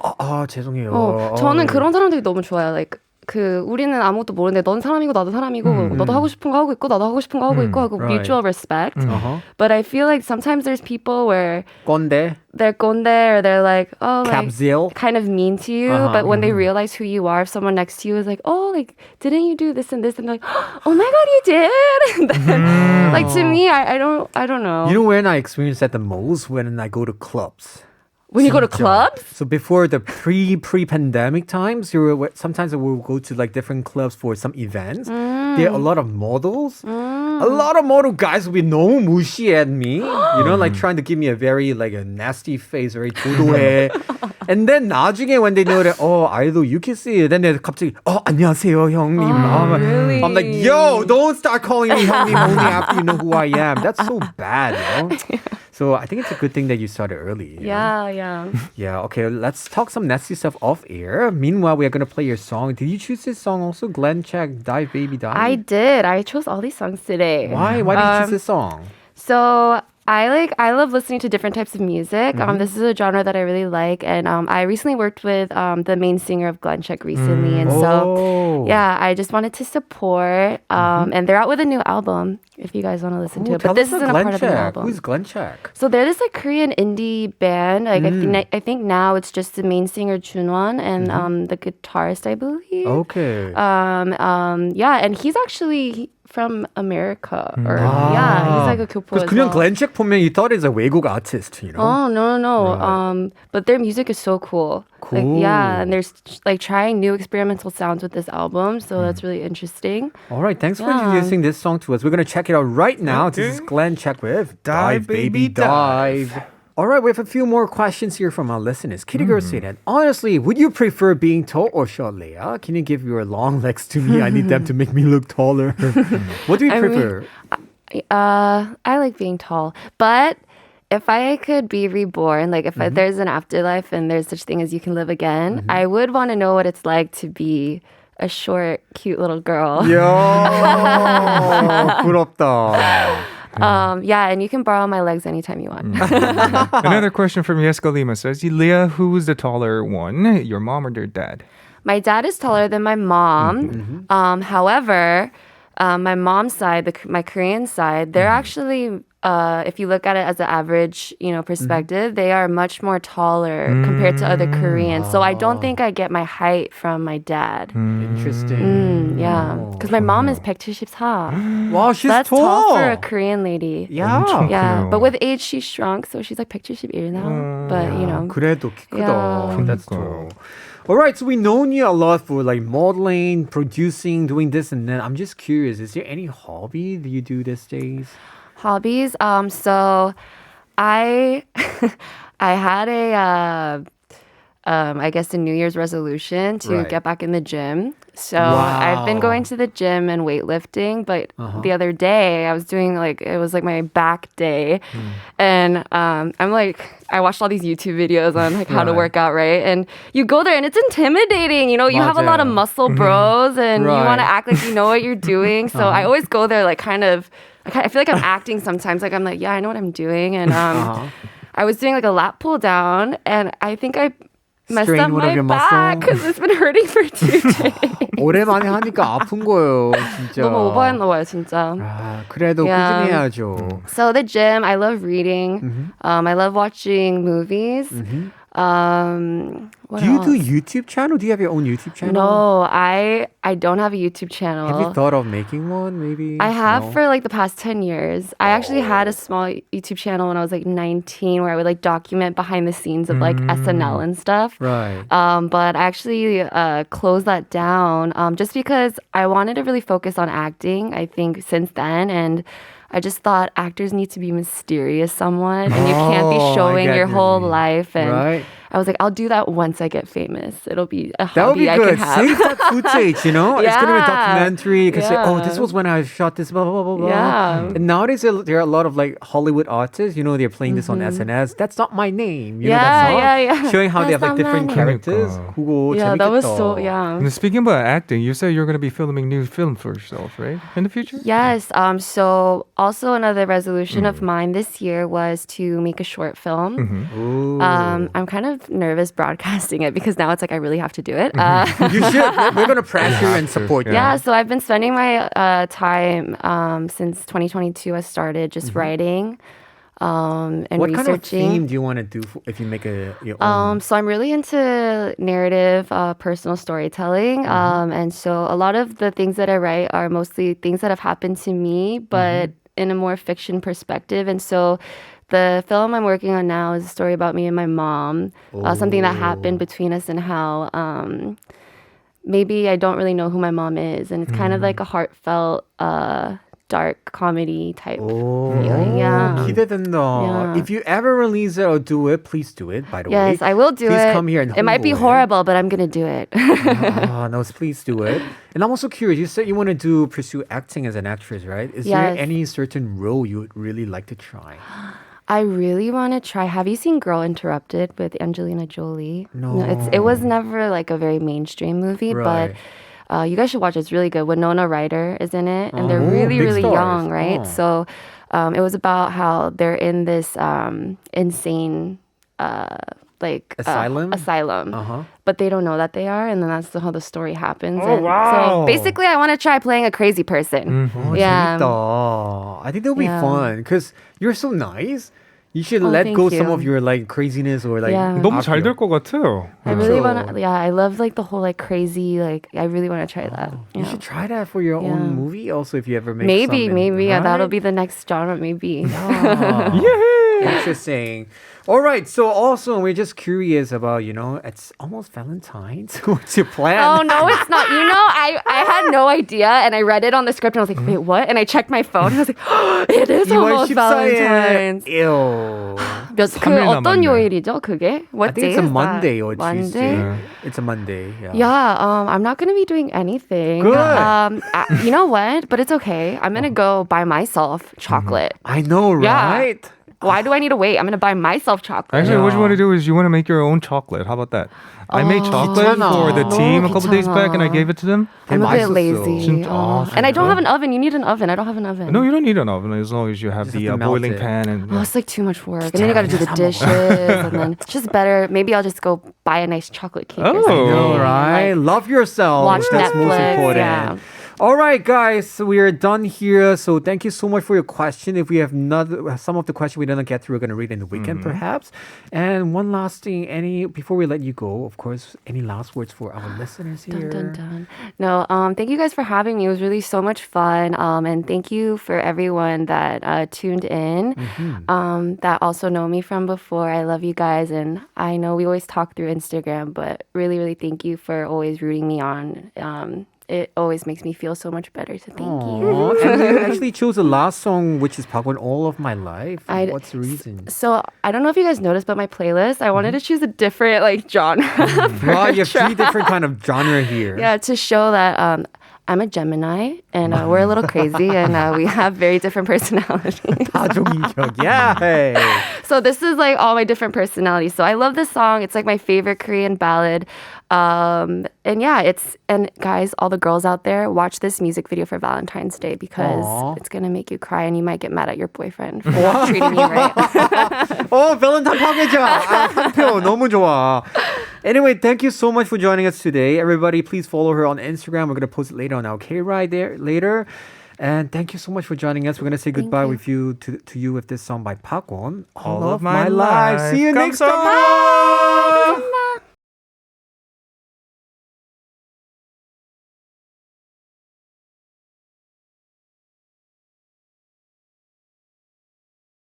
[SPEAKER 2] 죄송해요.
[SPEAKER 1] 저는 그런 사람들이 너무 좋아요. Like 그 우리는 아무것도 모르는데 넌 사람이고 나도 사람이고 너도 하고 싶은 거 하고 있고 나도 하고 싶은 거 하고 있고 하고
[SPEAKER 2] Right.
[SPEAKER 1] mutual respect.
[SPEAKER 2] Uh-huh.
[SPEAKER 1] But I feel like sometimes there's people where
[SPEAKER 2] 꼰대,
[SPEAKER 1] they're 꼰대 or they're like, oh, like
[SPEAKER 2] 갑질.
[SPEAKER 1] kind of mean to you. But when they realize who you are, if someone next to you is like, oh, like didn't you do this and this, and they're like, oh my god, you did. And then, like to me, I don't know.
[SPEAKER 2] You know when I experience that the most? When I go to clubs.
[SPEAKER 1] When you go to
[SPEAKER 2] 진짜.
[SPEAKER 1] clubs?
[SPEAKER 2] So before the pre-pandemic times, sometimes I will go to like different clubs for some events. There are a lot of models. A lot of model guys will be 너무 무시 at me. You know, like trying to give me a very like a nasty face, very 도도해. And then 나중에 when they know that, idol, you can see it. Then they 갑자기, 안녕하세요, 형님.
[SPEAKER 1] Really?
[SPEAKER 2] I'm like, yo, don't start calling me 형님 only after you know who I am. That's so bad, you know? So I think it's a good thing that you started early. you know?
[SPEAKER 1] Yeah.
[SPEAKER 2] Yeah, okay, let's talk some nasty stuff off air. Meanwhile, we are going to play your song. Did you choose this song also? Glenn Check, Dive Baby Dive?
[SPEAKER 1] I did. I chose all these songs today.
[SPEAKER 2] Why? Why did you choose this song?
[SPEAKER 1] So I love listening to different types of music. This is a genre that I really like, and I recently worked with the main singer of Glenn Check recently, and so yeah, I just wanted to support. And they're out with a new album. If you guys want to listen to it, but this isn't a part of the album.
[SPEAKER 2] Who's Glenn Check?
[SPEAKER 1] So they're this like Korean indie band. Like I think now it's just the main singer Junwon and the guitarist, I believe.
[SPEAKER 2] Okay.
[SPEAKER 1] Yeah, and he's actually from America. Or yeah, he's like a Kpop
[SPEAKER 2] Because
[SPEAKER 1] as
[SPEAKER 2] 그냥
[SPEAKER 1] well.
[SPEAKER 2] Glenn Check 보면 you thought he's a 외국 artist, you know?
[SPEAKER 1] Oh no.
[SPEAKER 2] Right.
[SPEAKER 1] But their music is so cool.
[SPEAKER 2] Cool.
[SPEAKER 1] Like, yeah, and they're like trying new experimental sounds with this album, so that's really interesting.
[SPEAKER 2] All right, thanks for introducing this song to us. We're going to check it out right now.
[SPEAKER 3] Okay.
[SPEAKER 2] This is Glenn Check with
[SPEAKER 3] Dive, Baby, Dive.
[SPEAKER 2] All right, we have a few more questions here from our listeners. Kitty Girl said, honestly, would you prefer being tall or short, Leah? Can you give your long legs to me? I need them to make me look taller. What do you prefer?
[SPEAKER 1] I like being tall, but if I could be reborn, like if there's an afterlife and there's such thing as you can live again, I would want to know what it's like to be a short, cute little girl.
[SPEAKER 2] 야, 부럽다.
[SPEAKER 1] Yeah, and you can borrow my legs anytime you want.
[SPEAKER 3] Another question from Yeska Lima says, Leah, who's the taller one, your mom or your dad?
[SPEAKER 1] My dad is taller than my mom. However, my mom's side, my Korean side, they're actually, if you look at it as an average, perspective, they are much more taller compared to other Koreans. So I don't think I get my height from my dad.
[SPEAKER 2] Interesting.
[SPEAKER 1] Yeah, because my mom is 174.
[SPEAKER 2] Wow, she's
[SPEAKER 1] That's
[SPEAKER 2] tall.
[SPEAKER 1] tall for a Korean lady.
[SPEAKER 2] Yeah.
[SPEAKER 1] Yeah, but with age she shrunk, so she's like 171 now. But
[SPEAKER 2] 그래도 키 크다.
[SPEAKER 1] Yeah.
[SPEAKER 2] That's tall. All right, so we know you a lot for like modeling, producing, doing this and that. I'm just curious, is there any hobby that you do these days?
[SPEAKER 1] Hobbies. So I I had I guess a New Year's resolution to
[SPEAKER 2] Right.
[SPEAKER 1] get back in the gym. So
[SPEAKER 2] Wow.
[SPEAKER 1] I've been going to the gym and weightlifting, but the other day I was doing it was like my back day. And I'm like, I watched all these YouTube videos on like how to
[SPEAKER 2] Right.
[SPEAKER 1] work out, right? And you go there and it's intimidating. You have a lot of
[SPEAKER 2] 맞아요.
[SPEAKER 1] muscle bros and you want to
[SPEAKER 2] Right.
[SPEAKER 1] act like you know what you're doing. So I always go there like kind of, I feel like I'm acting sometimes. Like I'm like, yeah, I know what I'm doing. And I was doing like a lat pull down and I think I messed
[SPEAKER 2] Strained
[SPEAKER 1] up
[SPEAKER 2] one of
[SPEAKER 1] my
[SPEAKER 2] your
[SPEAKER 1] back
[SPEAKER 2] muscle?
[SPEAKER 1] because it's been hurting for 2 days.
[SPEAKER 2] 오랜만에 하니까 아픈 거예요, 진짜.
[SPEAKER 1] 너무 오버했나 봐요, 진짜.
[SPEAKER 2] 아, 그래도
[SPEAKER 1] Yeah.
[SPEAKER 2] 꾸준해야죠.
[SPEAKER 1] So the gym, I love reading. I love watching movies. What
[SPEAKER 2] Do you
[SPEAKER 1] else?
[SPEAKER 2] do YouTube channel? Do you have your own YouTube channel?
[SPEAKER 1] No, I don't have a YouTube channel.
[SPEAKER 2] Have you thought of making one, maybe?
[SPEAKER 1] I have
[SPEAKER 2] No?
[SPEAKER 1] for like the past 10 years. I actually had a small YouTube channel when I was like 19 where I would like document behind the scenes of like SNL and stuff.
[SPEAKER 2] Right.
[SPEAKER 1] But I actually closed that down just because I wanted to really focus on acting, I think, since then. And I just thought actors need to be mysterious somewhat. And you can't be
[SPEAKER 2] Oh, I
[SPEAKER 1] showing
[SPEAKER 2] get
[SPEAKER 1] your
[SPEAKER 2] what you
[SPEAKER 1] whole
[SPEAKER 2] mean.
[SPEAKER 1] life. And
[SPEAKER 2] Right.
[SPEAKER 1] I was like, I'll do that once I get famous. It'll be a
[SPEAKER 2] That would
[SPEAKER 1] hobby
[SPEAKER 2] be
[SPEAKER 1] I
[SPEAKER 2] good.
[SPEAKER 1] can have.
[SPEAKER 2] Save that footage, It's going to be a
[SPEAKER 1] Yeah.
[SPEAKER 2] documentary. You can say, oh,
[SPEAKER 1] Yeah.
[SPEAKER 2] this was when I shot this, blah, blah, blah, blah.
[SPEAKER 1] Yeah.
[SPEAKER 2] And nowadays, there are a lot of like Hollywood artists, they're playing this on SNS. That's not my name. You know that song?
[SPEAKER 1] Yeah.
[SPEAKER 2] Showing how they have
[SPEAKER 1] That's
[SPEAKER 2] like
[SPEAKER 1] not
[SPEAKER 2] different
[SPEAKER 1] my name.
[SPEAKER 2] characters. 그거
[SPEAKER 1] Yeah, that was
[SPEAKER 2] 재밌겠다.
[SPEAKER 1] so, yeah.
[SPEAKER 3] And speaking about acting, you said you're going to be filming new film for yourself, right? In the future?
[SPEAKER 1] Yes. So also another resolution of mine this year was to make a short film.
[SPEAKER 2] Ooh.
[SPEAKER 1] I'm kind of nervous broadcasting it because now it's like I really have to do it.
[SPEAKER 2] You should. We're going to pressure and support you.
[SPEAKER 1] Yeah, so I've been spending my time since 2022. I started just writing and
[SPEAKER 2] What kind of
[SPEAKER 1] researching.
[SPEAKER 2] theme do you want to do if you make your own?
[SPEAKER 1] So I'm really into narrative, personal storytelling. And so a lot of the things that I write are mostly things that have happened to me, but in a more fiction perspective. And so the film I'm working on now is a story about me and my mom, something that happened between us and how maybe I don't really know who my mom is. And it's kind of like a heartfelt, dark comedy type feeling. Yeah.
[SPEAKER 2] 기대된다.
[SPEAKER 1] Yeah.
[SPEAKER 2] If you ever release it or do it, please do it, by the way.
[SPEAKER 1] Yes, I will do
[SPEAKER 2] please
[SPEAKER 1] it.
[SPEAKER 2] come here and
[SPEAKER 1] it might be
[SPEAKER 2] 홍보해.
[SPEAKER 1] horrible, but I'm going to do it.
[SPEAKER 2] No, please do it. And I'm also curious, you said you want to pursue acting as an actress, right? Is there
[SPEAKER 1] Yes.
[SPEAKER 2] any certain role you would really like to try?
[SPEAKER 1] I really want to try. Have you seen Girl Interrupted with Angelina Jolie?
[SPEAKER 2] No.
[SPEAKER 1] It was never like a very mainstream movie,
[SPEAKER 2] Right.
[SPEAKER 1] but you guys should watch it. It's really good. Winona Ryder is in it, and they're
[SPEAKER 2] Oh,
[SPEAKER 1] really,
[SPEAKER 2] big
[SPEAKER 1] really
[SPEAKER 2] stars.
[SPEAKER 1] young, right?
[SPEAKER 2] Oh.
[SPEAKER 1] So it was about how they're in this insane
[SPEAKER 2] Asylum?
[SPEAKER 1] asylum,
[SPEAKER 2] Uh-huh.
[SPEAKER 1] but they don't know that they are, and then that's how the story happens.
[SPEAKER 2] Oh,
[SPEAKER 1] And
[SPEAKER 2] wow.
[SPEAKER 1] So basically, I want to try playing a crazy person.
[SPEAKER 2] Oh,
[SPEAKER 1] Yeah.
[SPEAKER 2] 재밌다. I think that would be
[SPEAKER 1] Yeah.
[SPEAKER 2] fun because you're so nice. You should
[SPEAKER 1] Oh,
[SPEAKER 2] let
[SPEAKER 1] thank
[SPEAKER 2] go some
[SPEAKER 1] you.
[SPEAKER 2] of your like craziness or like.
[SPEAKER 1] Yeah.
[SPEAKER 3] 너무 잘 될 것 같아요.
[SPEAKER 1] I really
[SPEAKER 2] 그렇죠.
[SPEAKER 1] want to, I love like the whole like crazy, like I really want to try that.
[SPEAKER 2] You
[SPEAKER 1] Yeah.
[SPEAKER 2] should try that for your
[SPEAKER 1] Yeah.
[SPEAKER 2] own movie also if you ever make
[SPEAKER 1] Maybe,
[SPEAKER 2] some,
[SPEAKER 1] yeah, that'll
[SPEAKER 2] right?
[SPEAKER 1] be the next genre, maybe.
[SPEAKER 2] Ah. Interesting. All right. So also, we're just curious about, it's almost Valentine's. What's your plan?
[SPEAKER 1] Oh, no, it's not. I had no idea, and I read it on the script, and I was like, wait, what? And I checked my phone, and I was like, oh, it is
[SPEAKER 2] 2월
[SPEAKER 1] almost
[SPEAKER 2] 14일.
[SPEAKER 1] Valentine's.
[SPEAKER 2] Ew.
[SPEAKER 1] 그
[SPEAKER 3] 3일
[SPEAKER 1] 어떤
[SPEAKER 3] 남았네.
[SPEAKER 1] 요일이죠, 그게? What
[SPEAKER 2] I think
[SPEAKER 1] day
[SPEAKER 2] it's a
[SPEAKER 1] is that?
[SPEAKER 2] Monday or Tuesday.
[SPEAKER 1] Monday?
[SPEAKER 2] It's a Monday. Yeah.
[SPEAKER 1] Yeah, I'm not going to be doing anything.
[SPEAKER 2] Good.
[SPEAKER 1] You know what? But it's okay. I'm going to go buy myself chocolate.
[SPEAKER 2] I know,
[SPEAKER 1] Yeah.
[SPEAKER 2] right?
[SPEAKER 1] Why do I need to wait? I'm going to buy myself chocolate.
[SPEAKER 3] Actually, what you
[SPEAKER 2] Yeah.
[SPEAKER 3] want to do is you want to make your own chocolate. How about that? I made chocolate
[SPEAKER 2] 귀찮아.
[SPEAKER 3] for the team a couple days
[SPEAKER 1] 귀찮아.
[SPEAKER 3] back and I gave it to them.
[SPEAKER 1] I'm a bit
[SPEAKER 2] 맛있었어.
[SPEAKER 1] lazy.
[SPEAKER 3] 진짜?
[SPEAKER 1] And I don't
[SPEAKER 3] 진짜?
[SPEAKER 1] have an oven. You need an oven. I don't have an oven.
[SPEAKER 3] No, you don't need an oven as long as you have
[SPEAKER 2] Just
[SPEAKER 3] the
[SPEAKER 2] have to melt
[SPEAKER 3] boiling
[SPEAKER 2] it.
[SPEAKER 3] pan. And
[SPEAKER 1] Oh, it's like too much work. And then you got to do the dishes. And then it's just better. Maybe I'll just go buy a nice chocolate cake. Or
[SPEAKER 3] Oh.
[SPEAKER 1] something.
[SPEAKER 2] All right.
[SPEAKER 1] Like,
[SPEAKER 2] Love yourself.
[SPEAKER 1] watch
[SPEAKER 2] That's most
[SPEAKER 1] Netflix,
[SPEAKER 2] important.
[SPEAKER 1] yeah.
[SPEAKER 2] All right, guys. We are done here. So thank you so much for your question. If we have some of the question we didn't get through, we're going to read in the weekend, perhaps. And one last thing, before we let you go, of course, any last words for our listeners here?
[SPEAKER 1] Dun, dun, dun. No, thank you guys for having me. It was really so much fun. And thank you for everyone that tuned in, that also know me from before. I love you guys. And I know we always talk through Instagram, but really, really thank you for always rooting me on. It always makes me feel so much better. So thank you.
[SPEAKER 2] Aw, and you actually chose the last song, which is Park All of My Life. What's the reason?
[SPEAKER 1] So I don't know if you guys noticed, but my playlist, I wanted to choose a different genre.
[SPEAKER 2] Wow, you have three different kind of genre here.
[SPEAKER 1] Yeah, to show that I'm a Gemini and we're a little crazy and we have very different personalities.
[SPEAKER 2] 다종인격. Yeah. Hey.
[SPEAKER 1] So this is like all my different personalities. So I love this song. It's like my favorite Korean ballad. And yeah, and guys, all the girls out there, watch this music video for Valentine's Day because
[SPEAKER 2] Aw.
[SPEAKER 1] it's going to make you cry and you might get mad at your boyfriend for not treating you right.
[SPEAKER 2] 밸런타인 파괴자. 한 표 너무 좋아. Anyway, thank you so much for joining us today. Everybody, please follow her on Instagram. We're going to post it later on our Kride there later. And thank you so much for joining us. We're going to say goodbye with you to you with this song by Park All of My Life. See you next
[SPEAKER 3] 감사합니다.
[SPEAKER 2] time.